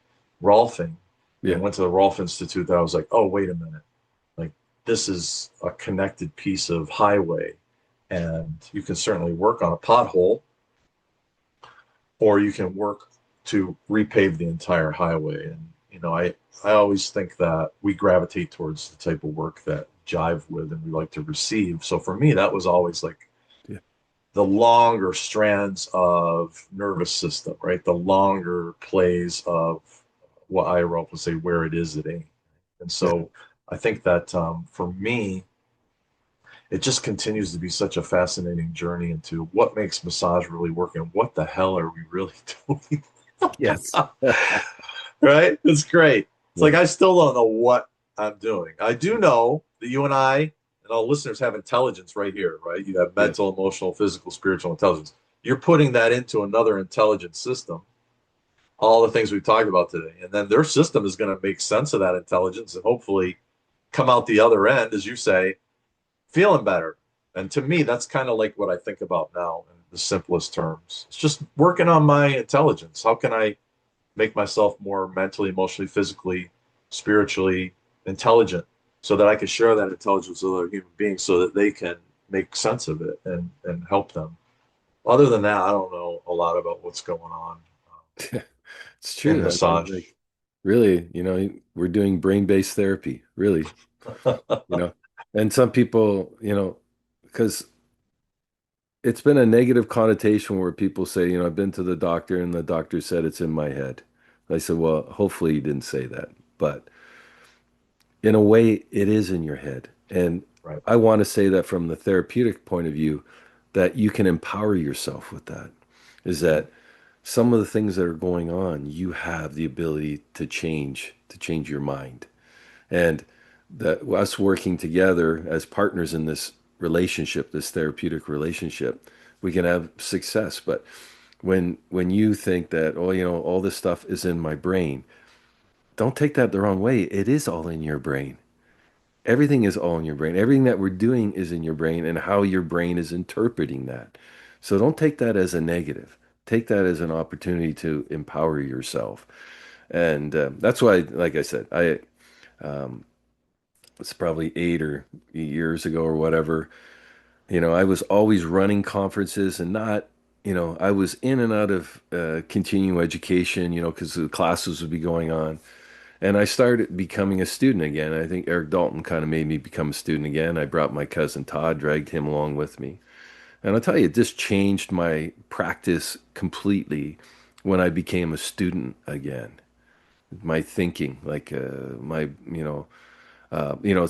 [SPEAKER 2] Rolfing and
[SPEAKER 1] Yeah.
[SPEAKER 2] went to the Rolf Institute that I was like, oh, wait a minute. Like, this is a connected piece of highway. And you can certainly work on a pothole, or you can work to repave the entire highway. And, I always think that we gravitate towards the type of work that jive with and we like to receive. So for me, that was always like
[SPEAKER 1] Yeah.
[SPEAKER 2] the longer strands of nervous system, right? The longer plays of what I would say where it is, it ain't. And
[SPEAKER 1] Yeah.
[SPEAKER 2] so I think that for me, it just continues to be such a fascinating journey into what makes massage really work and what the hell are we really doing?
[SPEAKER 1] Yes.
[SPEAKER 2] Right? It's great. It's
[SPEAKER 1] Yeah.
[SPEAKER 2] like I still don't know what I'm doing. I do know that you and I and all listeners have intelligence right here, right? You have
[SPEAKER 1] Yes.
[SPEAKER 2] mental, emotional, physical, spiritual intelligence. You're putting that into another intelligent system, all the things we've talked about today. And then their system is going to make sense of that intelligence and hopefully come out the other end, as you say, feeling better. And to me, that's kind of like what I think about now in the simplest terms. It's just working on my intelligence. How can I make myself more mentally, emotionally, physically, spiritually intelligent so that I can share that intelligence with other human beings so that they can make sense of it and help them. Other than that, I don't know a lot about what's going on
[SPEAKER 1] It's
[SPEAKER 2] in
[SPEAKER 1] true. I mean,
[SPEAKER 2] massage.
[SPEAKER 1] like, really, we're doing brain-based therapy, really, you know. And some people, because it's been a negative connotation where people say, I've been to the doctor and the doctor said it's in my head. I said, well, hopefully you didn't say that. But in a way, it is in your head. And
[SPEAKER 2] Right.
[SPEAKER 1] I want to say that from the therapeutic point of view, that you can empower yourself with that. Is
[SPEAKER 2] Mm-hmm.
[SPEAKER 1] that some of the things that are going on, you have the ability to change your mind. And that us working together as partners in this relationship, this therapeutic relationship, we can have success. But when you think that, oh, all this stuff is in my brain, don't take that the wrong way. It is all in your brain. Everything is all in your brain. Everything that we're doing is in your brain and how your brain is interpreting that. So don't take that as a negative. Take that as an opportunity to empower yourself. And that's why, like I said, it's probably 8 or 8 years ago or whatever. I was always running conferences and not, I was in and out of continuing education, because the classes would be going on. And I started becoming a student again. I think Eric Dalton kind of made me become a student again. I brought my cousin Todd, dragged him along with me. And I'll tell you, it just changed my practice completely when I became a student again. My thinking, like it's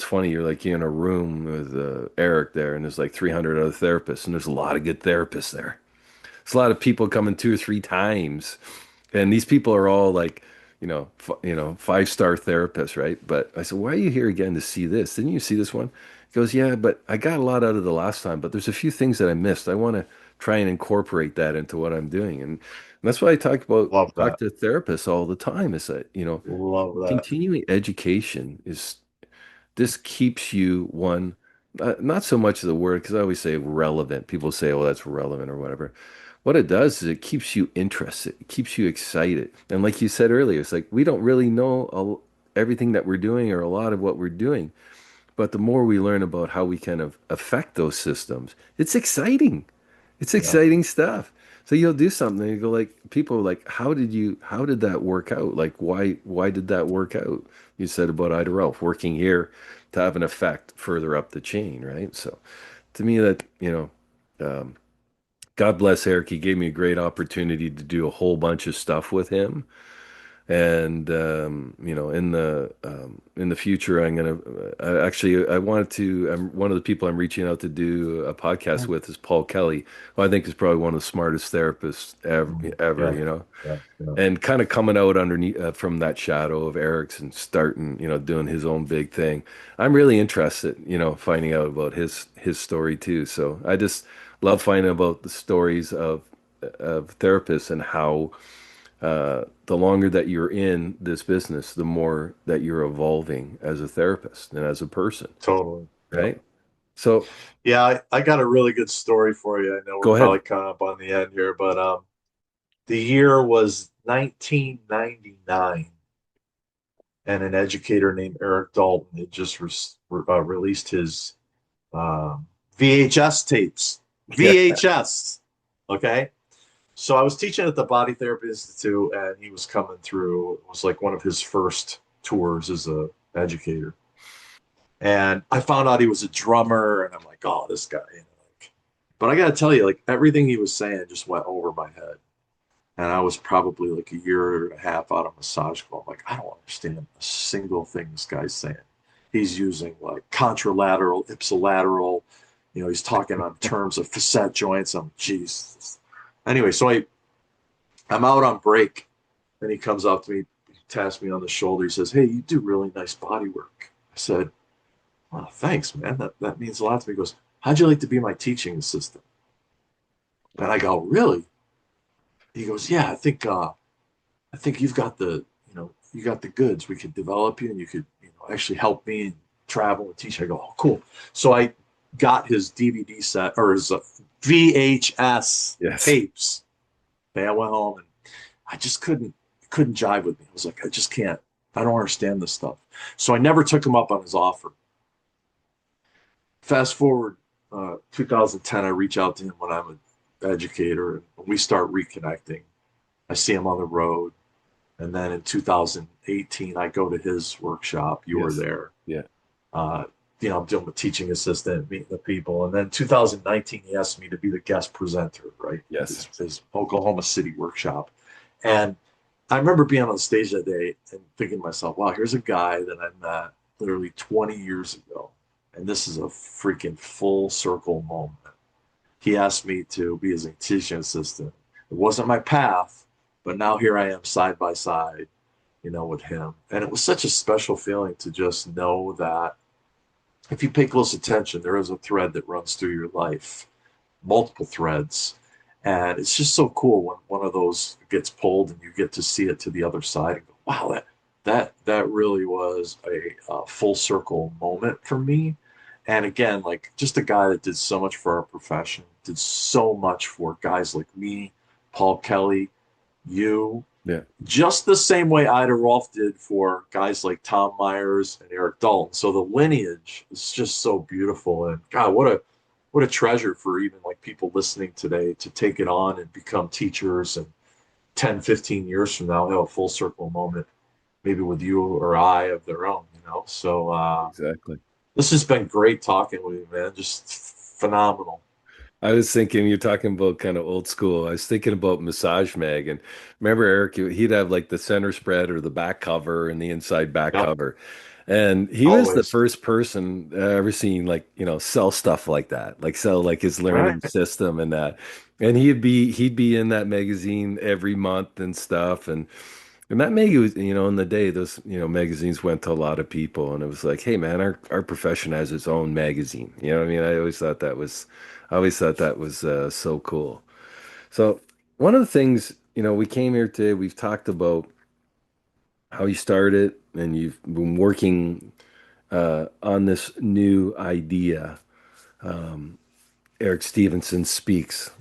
[SPEAKER 1] funny. You're like in a room with Eric there, and there's like 300 other therapists, and there's a lot of good therapists there. There's a lot of people coming 2 or 3 times, and these people are all like, 5-star therapists, right? But I said, why are you here again to see this? Didn't you see this one? He goes, yeah, but I got a lot out of the last time, but there's a few things that I missed. I want to try and incorporate that into what I'm doing, and that's why I
[SPEAKER 2] Love
[SPEAKER 1] talk
[SPEAKER 2] that.
[SPEAKER 1] to therapists all the time. Is that
[SPEAKER 2] Love that.
[SPEAKER 1] continuing education is this keeps you one, not so much the word, because I always say relevant. People say, oh, that's relevant or whatever. What it does is it keeps you interested, it keeps you excited. And like you said earlier, it's like we don't really know everything that we're doing or a lot of what we're doing. But the more we learn about how we kind of affect those systems, it's exciting. It's
[SPEAKER 2] Yeah.
[SPEAKER 1] exciting stuff. So you'll do something and you go like, people are like, how did that work out? Like, why did that work out? You said about Ida Ralph working here to have an effect further up the chain, right? So to me that, God bless Eric. He gave me a great opportunity to do a whole bunch of stuff with him. And in the future, I'm gonna actually I wanted to. One of the people I'm reaching out to do a podcast
[SPEAKER 2] Mm,
[SPEAKER 1] with is Paul Kelly, who I think is probably one of the smartest therapists ever.
[SPEAKER 2] yeah, yeah, yeah,
[SPEAKER 1] And kind of coming out underneath from that shadow of Eric's and starting, doing his own big thing. I'm really interested, finding out about his story too. So I just love finding about the stories of therapists and how the longer that you're in this business, the more that you're evolving as a therapist and as a person,
[SPEAKER 2] totally. Yeah.
[SPEAKER 1] right? So
[SPEAKER 2] Yeah, I got a really good story for you. I know we're
[SPEAKER 1] go
[SPEAKER 2] probably
[SPEAKER 1] ahead.
[SPEAKER 2] coming up on the end here, but the year was 1999, and an educator named Eric Dalton had just released his VHS tapes.
[SPEAKER 1] Yeah.
[SPEAKER 2] VHS. Okay. So I was teaching at the Body Therapy Institute, and he was coming through. It was like one of his first tours as a educator. And I found out he was a drummer, and I'm like, oh, this guy. Like, but I got to tell you, like everything he was saying just went over my head. And I was probably like a year and a half out of massage school. I'm like, I don't understand a single thing this guy's saying. He's using like contralateral, ipsilateral. He's talking on terms of facet joints. I'm, geez. Anyway, I'm out on break, and he comes up to me, he taps me on the shoulder. He says, "Hey, you do really nice body work." I said, "Oh, thanks, man. That means a lot to me." He goes, "How'd you like to be my teaching assistant?" And I go, "Really?" He goes, "Yeah, I think you got the goods. We could develop you, and you could, actually help me and travel and teach." I go, "Oh, cool." So I got his DVD set or his VHS
[SPEAKER 1] Yes.
[SPEAKER 2] tapes. And I went home, and I just couldn't jive with me. I was like, I just can't. I don't understand this stuff. So I never took him up on his offer. Fast forward 2010, I reach out to him when I'm an educator, and we start reconnecting. I see him on the road. And then in 2018, I go to his workshop. You were
[SPEAKER 1] Yes.
[SPEAKER 2] there.
[SPEAKER 1] Yeah.
[SPEAKER 2] Uh, I'm doing a teaching assistant, meeting the people. And then 2019, he asked me to be the guest presenter, right?
[SPEAKER 1] Yes.
[SPEAKER 2] His Oklahoma City workshop. And I remember being on stage that day and thinking to myself, wow, here's a guy that I met literally 20 years ago. And this is a freaking full circle moment. He asked me to be his teaching assistant. It wasn't my path, but now here I am side by side, with him. And it was such a special feeling to just know that if you pay close attention, there is a thread that runs through your life, multiple threads. And it's just so cool when one of those gets pulled and you get to see it to the other side and go, wow, that really was a full circle moment for me. And again, like just a guy that did so much for our profession, did so much for guys like me, Paul Kelly, you,
[SPEAKER 1] Yeah.
[SPEAKER 2] just the same way Ida Rolf did for guys like Tom Myers and Eric Dalton. So the lineage is just so beautiful. And God, what a treasure for even like people listening today to take it on and become teachers and 10, 15 years from now have a full circle moment, maybe with you or I of their own. So
[SPEAKER 1] Exactly.
[SPEAKER 2] this has been great talking with you, man. Just phenomenal.
[SPEAKER 1] I was thinking you're talking about kind of old school. I was thinking about Massage Mag, and remember Eric, he'd have like the center spread or the back cover and the inside back
[SPEAKER 2] Yep,
[SPEAKER 1] cover. And he was the
[SPEAKER 2] always.
[SPEAKER 1] first person I ever seen like, sell stuff like that, like sell like his learning
[SPEAKER 2] Right.
[SPEAKER 1] system and that. And he'd be in that magazine every month and stuff. And that magazine, in the day, those, magazines went to a lot of people, and it was like, hey man, our profession has its own magazine. You know what I mean? I always thought that was so cool. So one of the things, we came here today, we've talked about how you started and you've been working on this new idea. Eric Stephenson speaks.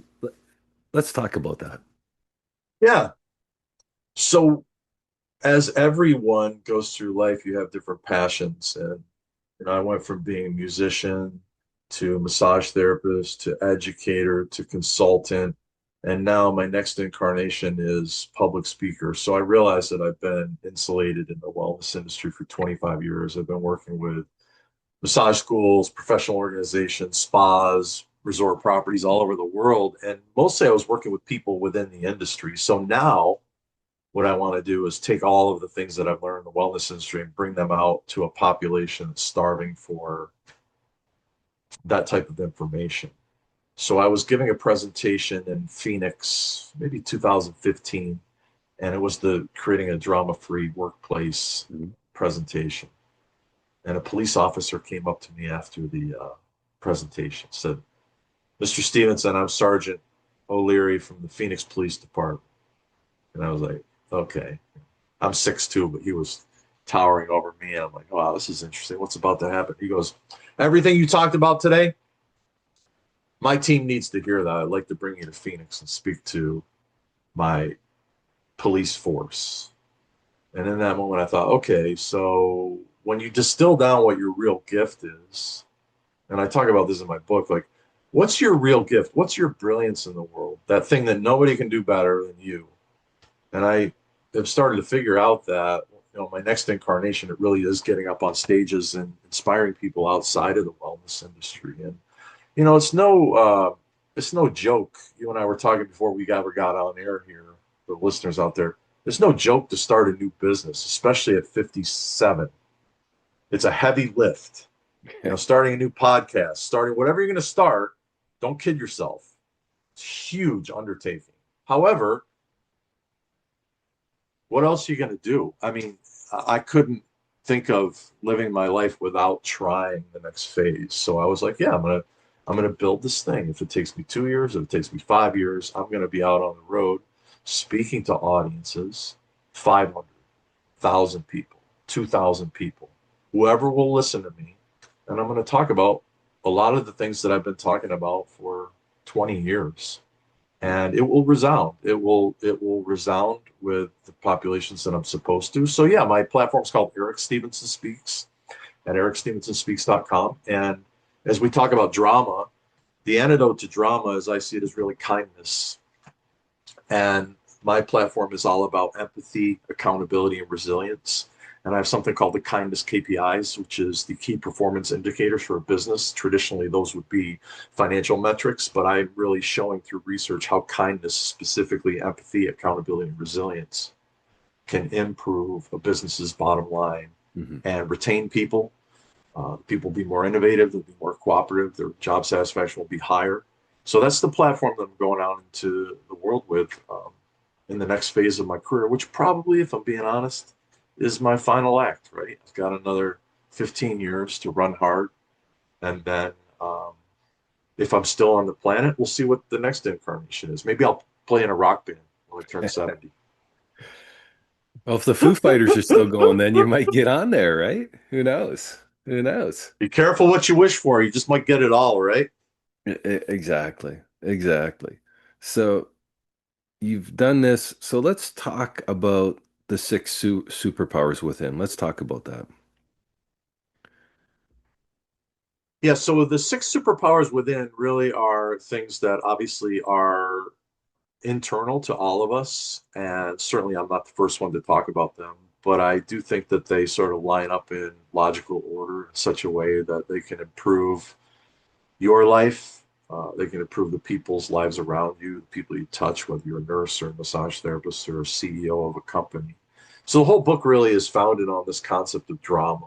[SPEAKER 1] Let's talk about that.
[SPEAKER 2] Yeah. So as everyone goes through life, you have different passions. And, I went from being a musician to massage therapist to educator to consultant. And now my next incarnation is public speaker. So I realized that I've been insulated in the wellness industry for 25 years. I've been working with massage schools, professional organizations, spas, resort properties all over the world. And mostly I was working with people within the industry. So now what I want to do is take all of the things that I've learned in the wellness industry and bring them out to a population that's starving for that type of information. So I was giving a presentation in Phoenix, maybe 2015, and it was the creating a drama-free workplace
[SPEAKER 1] Mhm.
[SPEAKER 2] presentation. And a police officer came up to me after the presentation, said, "Mr. Stephenson, I'm Sergeant O'Leary from the Phoenix Police Department." And I was like, okay. I'm 6'2", but he was towering over me. And I'm like, wow, this is interesting. What's about to happen? He goes, "Everything you talked about today, my team needs to hear that. I'd like to bring you to Phoenix and speak to my police force." And in that moment, I thought, okay, so when you distill down what your real gift is, and I talk about this in my book, like, what's your real gift? What's your brilliance in the world? That thing that nobody can do better than you. And I have started to figure out that, my next incarnation, it really is getting up on stages and inspiring people outside of the wellness industry. And it's no joke. You and I were talking before we ever got on air here, the listeners out there. There's no joke to start a new business, especially at 57. It's a heavy lift. Starting a new podcast, starting whatever you're going to start, don't kid yourself. It's a huge undertaking. However, what else are you going to do? I mean, I couldn't think of living my life without trying the next phase. So I was like, yeah, I'm gonna build this thing. If it takes me 2 years, if it takes me 5 years, I'm gonna be out on the road speaking to audiences, 500,000 people, 2,000 people, whoever will listen to me. And I'm gonna talk about a lot of the things that I've been talking about for 20 years, and it will resound. It will resound with the populations that I'm supposed to. So yeah, my platform's called Eric Stephenson Speaks at ericstephensonspeaks.com. And as we talk about drama, the antidote to drama, as I see it, is really kindness. And my platform is all about empathy, accountability, and resilience. And I have something called the Kindness KPIs, which is the key performance indicators for a business. Traditionally, those would be financial metrics, but I'm really showing through research how kindness, specifically empathy, accountability, and resilience, can improve a business's bottom line
[SPEAKER 1] Mhm.
[SPEAKER 2] and retain people. People will be more innovative, they'll be more cooperative, their job satisfaction will be higher. So that's the platform that I'm going out into the world with in the next phase of my career, which probably, if I'm being honest, is my final act, right? I've got another 15 years to run hard. And then if I'm still on the planet, we'll see what the next incarnation is. Maybe I'll play in a rock band when I turn 70.
[SPEAKER 1] Well, if the Foo Fighters are still going, then you might get on there, right? Who knows? Who knows?
[SPEAKER 2] Be careful what you wish for. You just might get it all, right?
[SPEAKER 1] Exactly. Exactly. So you've done this. So let's talk about the six superpowers within. Let's talk about that.
[SPEAKER 2] Yeah, so the six superpowers within really are things that obviously are internal to all of us. And certainly I'm not the first one to talk about them, but I do think that they sort of line up in logical order in such a way that they can improve your life. They can improve the people's lives around you, the people you touch, whether you're a nurse or a massage therapist or a CEO of a company. So the whole book really is founded on this concept of drama.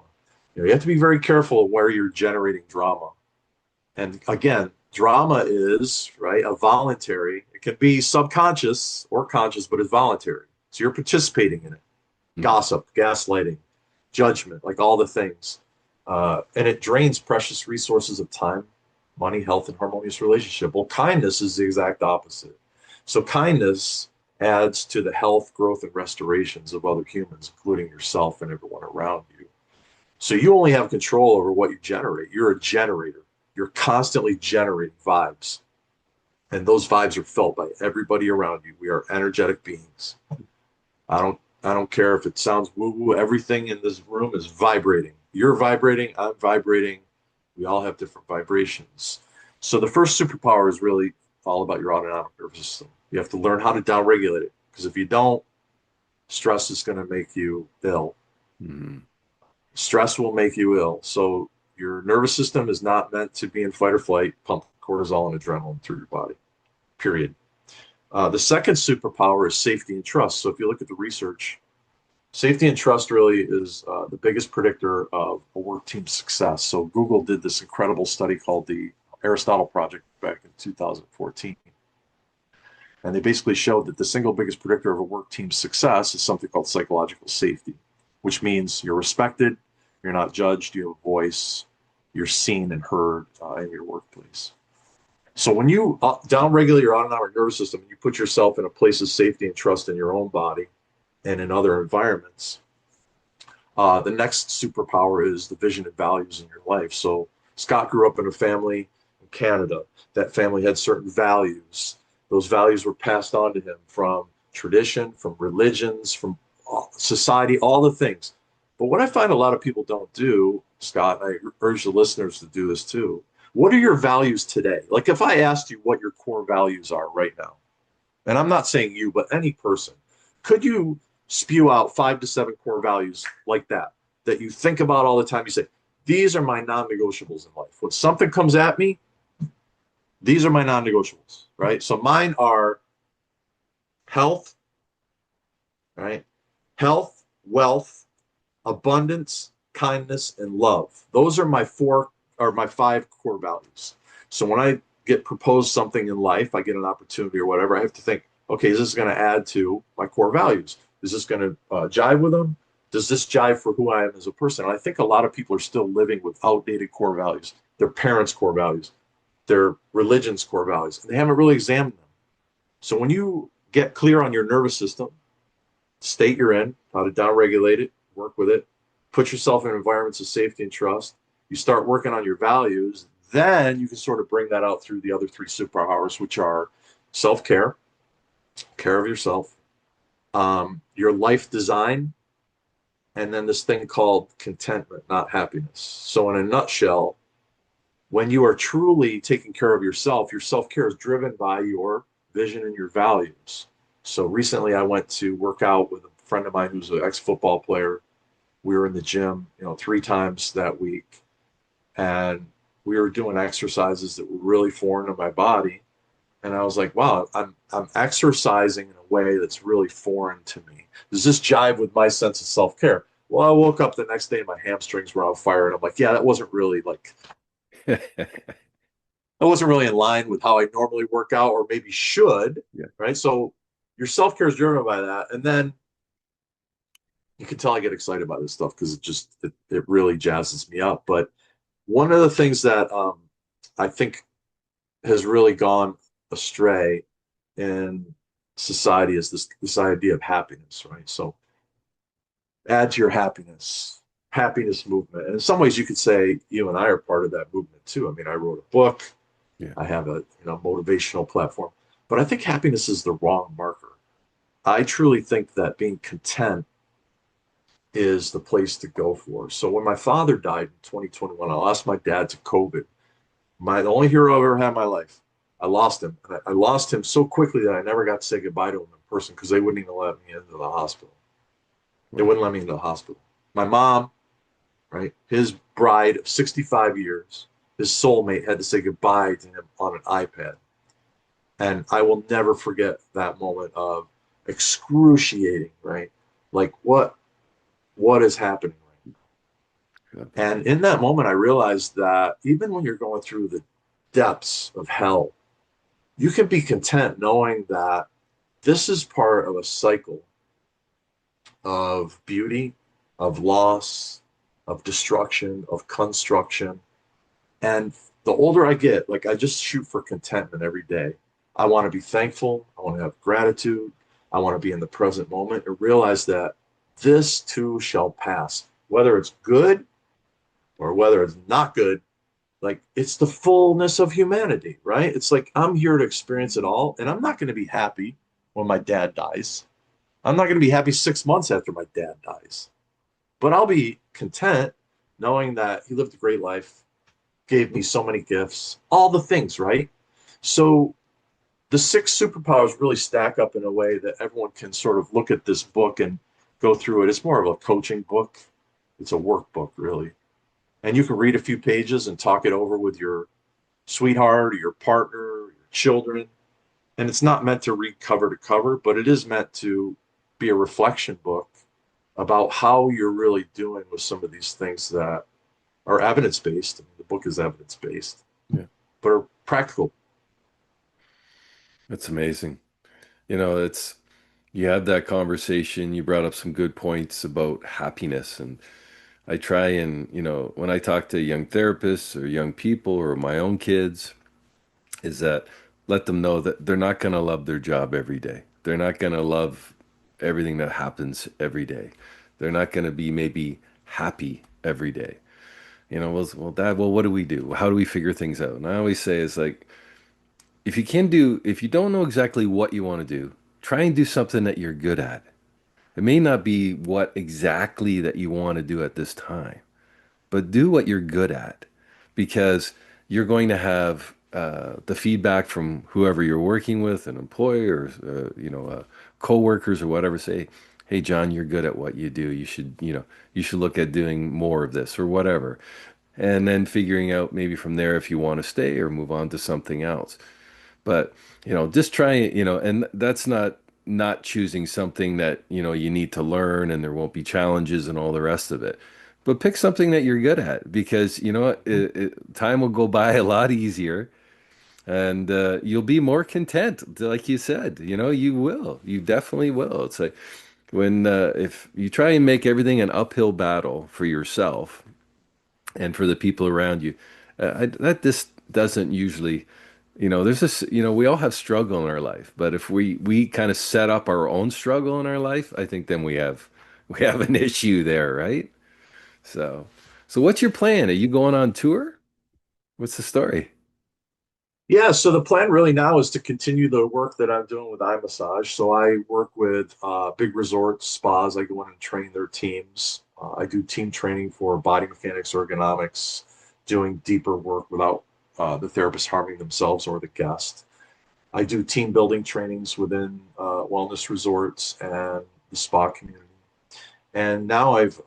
[SPEAKER 2] You have to be very careful where you're generating drama. And again, drama is, right, a voluntary, it can be subconscious or conscious, but it's voluntary. So you're participating in it.
[SPEAKER 1] Mhm.
[SPEAKER 2] Gossip, gaslighting, judgment, like all the things. And it drains precious resources of time, money, health, and harmonious relationship. Well, kindness is the exact opposite. So kindness adds to the health, growth, and restorations of other humans, including yourself and everyone around you. So you only have control over what you generate. You're a generator. You're constantly generating vibes. And those vibes are felt by everybody around you. We are energetic beings. I don't care if it sounds woo-woo. Everything in this room is vibrating. You're vibrating, I'm vibrating. We all have different vibrations. So the first superpower is really all about your autonomic nervous system. You have to learn how to downregulate it, because if you don't, stress is going to make you ill.
[SPEAKER 1] Mm-hmm.
[SPEAKER 2] Stress will make you ill. So your nervous system is not meant to be in fight or flight, pump cortisol and adrenaline through your body, period. The second superpower is safety and trust. So if you look at the research, safety and trust really is the biggest predictor of a work team success. So Google did this incredible study called the Aristotle Project back in 2014. And they basically showed that the single biggest predictor of a work team's success is something called psychological safety, which means you're respected, you're not judged, you have a voice, you're seen and heard in your workplace. So when you downregulate your autonomic nervous system, you put yourself in a place of safety and trust in your own body and in other environments. The next superpower is the vision and values in your life. So Scott grew up in a family in Canada. That family had certain values. Those values were passed on to him from tradition, from religions, from society, all the things. But what I find a lot of people don't do, Scott, and I urge the listeners to do this too. What are your values today? Like if I asked you what your core values are right now, and I'm not saying you, but any person, could you spew out 5 to 7 core values like that, that you think about all the time? You say, these are my non-negotiables in life. When something comes at me, these are my non-negotiables, right? So mine are health, right? Health, wealth, abundance, kindness, and love. Those are my 5 core values. So when I get proposed something in life, I get an opportunity or whatever, I have to think, okay, is this going to add to my core values? Is this going to jive with them? Does this jive for who I am as a person? And I think a lot of people are still living with outdated core values, their parents' core values, their religion's core values, and they haven't really examined them. So when you get clear on your nervous system, state you're in, how to downregulate it, work with it, put yourself in environments of safety and trust, you start working on your values, then you can sort of bring that out through the other 3 superpowers, which are self-care, care of yourself, your life design, and then this thing called contentment, not happiness. So in a nutshell, when you are truly taking care of yourself, your self-care is driven by your vision and your values. So recently I went to work out with a friend of mine who's an ex-football player. We were in the gym, 3 times that week, and we were doing exercises that were really foreign to my body. And I was like, wow, I'm exercising in a way that's really foreign to me. Does this jive with my sense of self-care? Well, I woke up the next day and my hamstrings were on fire, and I'm like, yeah, that wasn't really in line with how I normally work out, or maybe should,
[SPEAKER 1] Yeah.
[SPEAKER 2] right? So your self-care is driven by that. And then you can tell I get excited by this stuff because it really jazzes me up. But one of the things that I think has really gone astray in society is this idea of happiness, right? So add to your happiness movement. And in some ways you could say you and I are part of that movement too. I mean, I wrote a book,
[SPEAKER 1] Yeah.
[SPEAKER 2] I have a motivational platform, but I think happiness is the wrong marker. I truly think that being content is the place to go for. So when my father died in 2021, I lost my dad to COVID. The only hero I've ever had in my life. I lost him. And I lost him so quickly that I never got to say goodbye to him in person because they wouldn't even let me into the hospital. They
[SPEAKER 1] Wow.
[SPEAKER 2] wouldn't let me into the hospital. My mom, right, his bride of 65 years, his soulmate had to say goodbye to him on an iPad. And I will never forget that moment of excruciating, right? Like what is happening right
[SPEAKER 1] God.
[SPEAKER 2] now? And in that moment, I realized that even when you're going through the depths of hell, you can be content knowing that this is part of a cycle of beauty, of loss, of destruction, of construction. And the older I get, like I just shoot for contentment every day. I want to be thankful. I want to have gratitude. I want to be in the present moment and realize that this too shall pass, whether it's good or whether it's not good. Like it's the fullness of humanity, right? It's like I'm here to experience it all, and I'm not going to be happy when my dad dies. I'm not going to be happy 6 months after my dad dies, but I'll be content knowing that he lived a great life, gave me so many gifts, all the things, right? So the six superpowers really stack up in a way that everyone can sort of look at this book and go through it. It's more of a coaching book. It's a workbook, really. And you can read a few pages and talk it over with your sweetheart or your partner or your children. And it's not meant to read cover to cover, but it is meant to be a reflection book about how you're really doing with some of these things that are evidence based. I mean, the book is evidence based,
[SPEAKER 1] Yeah,
[SPEAKER 2] but are practical.
[SPEAKER 1] it's amazing. It's you had that conversation, you brought up some good points about happiness. And I try and, when I talk to young therapists or young people or my own kids, is that let them know that they're not going to love their job every day. They're not going to love everything that happens every day. They're not going to be maybe happy every day. Dad, well, what do we do? How do we figure things out? And I always say, it's like, if you don't know exactly what you want to do, try and do something that you're good at. It may not be what exactly that you want to do at this time, but do what you're good at, because you're going to have the feedback from whoever you're working with, an employer, coworkers or whatever, say, "Hey, John, you're good at what you do. You should look at doing more of this or whatever." And then figuring out maybe from there if you want to stay or move on to something else. But, just try, and that's not choosing something that, you need to learn and there won't be challenges and all the rest of it. But pick something that you're good at, because you know what, time will go by a lot easier, and you'll be more content. Like you said, you definitely will. It's like when if you try and make everything an uphill battle for yourself and for the people around you, that this doesn't usually, there's this, we all have struggle in our life, but if we kind of set up our own struggle in our life, I think then we have an issue there, right? So, so what's your plan? Are you going on tour? What's the story?
[SPEAKER 2] Yeah, so the plan really now is to continue the work that I'm doing with eye massage. So I work with big resorts, spas. I go in and train their teams. I do team training for body mechanics, ergonomics, doing deeper work without the therapist harming themselves or the guest. I do team building trainings within wellness resorts and the spa community. And now I've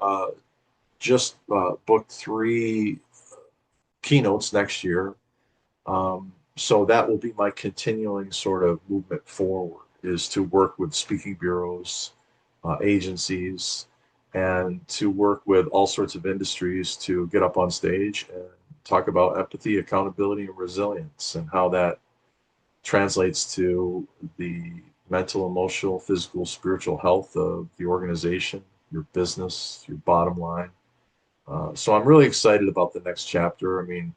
[SPEAKER 2] just booked three keynotes next year. So that will be my continuing sort of movement forward, is to work with speaking bureaus, agencies, and to work with all sorts of industries to get up on stage and talk about empathy, accountability, and resilience, and how that translates to the mental, emotional, physical, spiritual health of the organization, your business, your bottom line. So I'm really excited about the next chapter. I mean,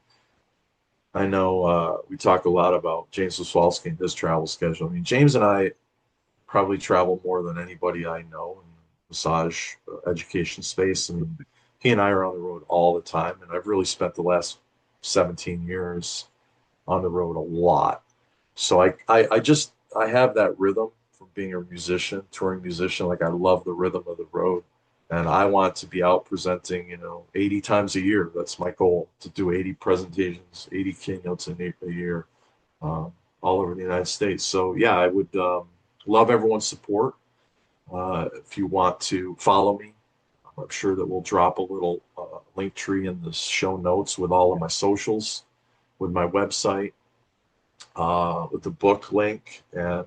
[SPEAKER 2] I know we talk a lot about James Wasowski and his travel schedule. I mean, James and I probably travel more than anybody I know in the massage education space. I mean, he and I are on the road all the time, and I've really spent the last 17 years on the road a lot. So I have that rhythm from being a musician, touring musician. Like I love the rhythm of the road. And I want to be out presenting, 80 times a year. That's my goal, to do 80 presentations, 80 keynotes a year, all over the United States. So yeah, I would love everyone's support. If you want to follow me, I'm sure that we'll drop a little link tree in the show notes with all of my socials, with my website, with the book link. And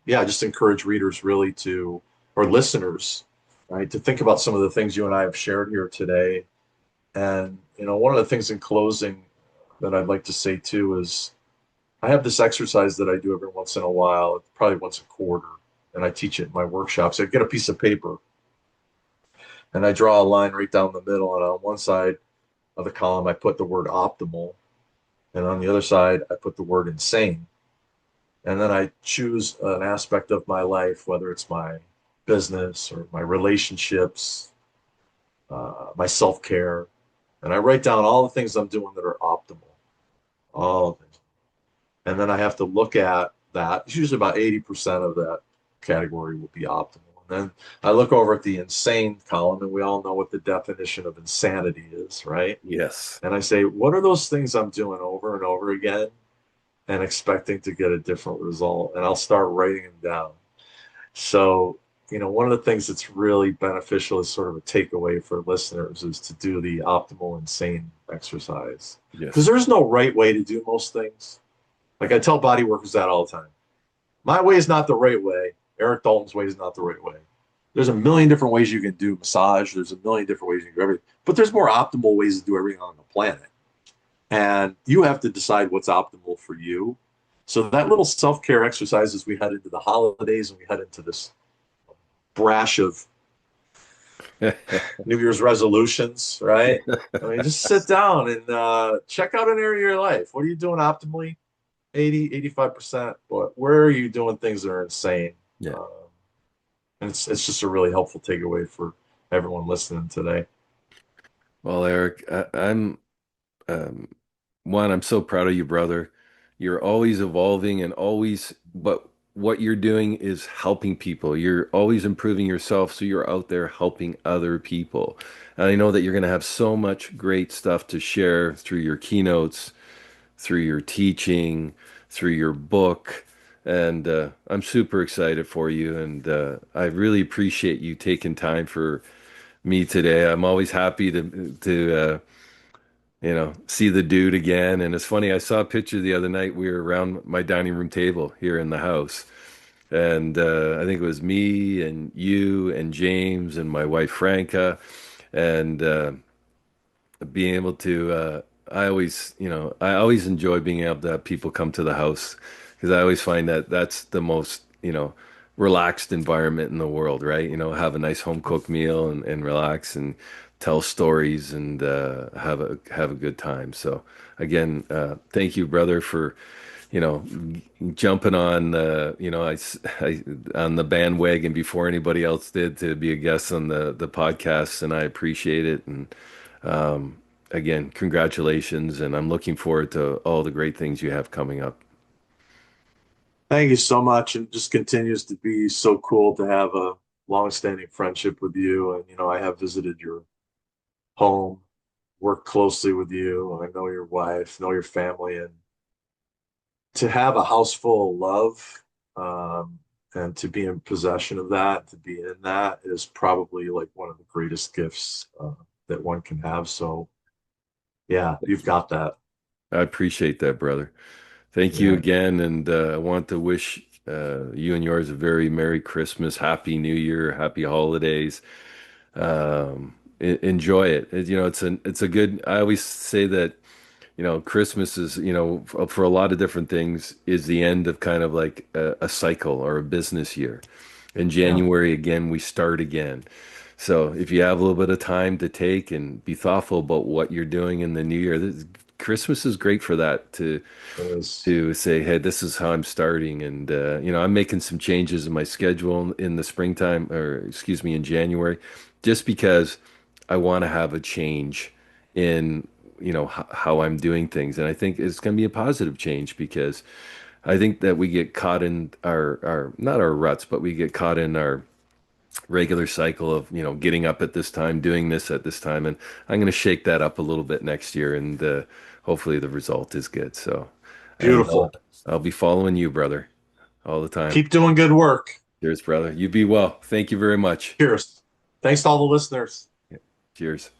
[SPEAKER 2] yeah, I just encourage readers really to, or listeners, right, to think about some of the things you and I have shared here today. And, one of the things in closing that I'd like to say too is I have this exercise that I do every once in a while, probably once a quarter, and I teach it in my workshops. I get a piece of paper and I draw a line right down the middle. And on one side of the column, I put the word optimal. And on the other side, I put the word insane. And then I choose an aspect of my life, whether it's my business or my relationships, my self-care, and I write down all the things I'm doing that are optimal, all of it. And then I have to look at that. It's usually about 80% of that category will be optimal. And then I look over at the insane column, and we all know what the definition of insanity is, right?
[SPEAKER 1] Yes.
[SPEAKER 2] And I say, what are those things I'm doing over and over again and expecting to get a different result, and I'll start writing them down. So, one of the things that's really beneficial is sort of a takeaway for listeners is to do the optimal insane exercise. Because
[SPEAKER 1] Yes.
[SPEAKER 2] there's no right way to do most things. Like I tell body workers that all the time. My way is not the right way. Eric Dalton's way is not the right way. There's a million different ways you can do massage. There's a million different ways you can do everything. But there's more optimal ways to do everything on the planet. And you have to decide what's optimal for you. So that little self-care exercise as we head into the holidays and we head into this brash of New Year's resolutions, right? I mean, just sit down and check out an area of your life. What are you doing optimally? 80, 85%. But where are you doing things that are insane?
[SPEAKER 1] Yeah.
[SPEAKER 2] Um, and it's just a really helpful takeaway for everyone listening today.
[SPEAKER 1] Well, Eric, I'm um, one, I'm so proud of you, brother. You're always evolving and always, but what you're doing is helping people. You're always improving yourself, so you're out there helping other people. And I know that you're going to have so much great stuff to share through your keynotes, through your teaching, through your book. And I'm super excited for you. And I really appreciate you taking time for me today. I'm always happy to see the dude again. And it's funny, I saw a picture the other night. We were around my dining room table here in the house. And I think it was me and you and James and my wife Franca. And being able to, I always enjoy being able to have people come to the house because I always find that that's the most, relaxed environment in the world, right? Have a nice home cooked meal and relax and tell stories and have a good time. So again, thank you, brother, for you know jumping on I on the bandwagon before anybody else did to be a guest on the podcast, and I appreciate it. And again, congratulations, and I'm looking forward to all the great things you have coming up.
[SPEAKER 2] Thank you so much. And it just continues to be so cool to have a long-standing friendship with you. And, I have visited your home, worked closely with you. I know your wife, know your family. And to have a house full of love, and to be in possession of that, to be in that is probably like one of the greatest gifts that one can have. So, yeah, you've got that.
[SPEAKER 1] I appreciate that, brother. Thank you
[SPEAKER 2] Yeah.
[SPEAKER 1] again, and I want to wish you and yours a very Merry Christmas, Happy New Year, Happy Holidays. Enjoy it. It's a good. I always say that Christmas is for a lot of different things is the end of kind of like a cycle or a business year. In
[SPEAKER 2] Yeah.
[SPEAKER 1] January again, we start again. So if you have a little bit of time to take and be thoughtful about what you're doing in the new year, Christmas is great for that
[SPEAKER 2] It is.
[SPEAKER 1] to say, hey, this is how I'm starting. And, I'm making some changes in my schedule in the springtime, or excuse me, in January, just because I want to have a change in, how I'm doing things. And I think it's going to be a positive change because I think that we get caught in not our ruts, but we get caught in our regular cycle of, getting up at this time, doing this at this time. And I'm going to shake that up a little bit next year. And hopefully the result is good. So, and
[SPEAKER 2] Beautiful.
[SPEAKER 1] I'll be following you, brother, all the time.
[SPEAKER 2] Keep doing good work.
[SPEAKER 1] Cheers, brother. You be well. Thank you very much.
[SPEAKER 2] Cheers. Thanks to all the listeners.
[SPEAKER 1] Cheers.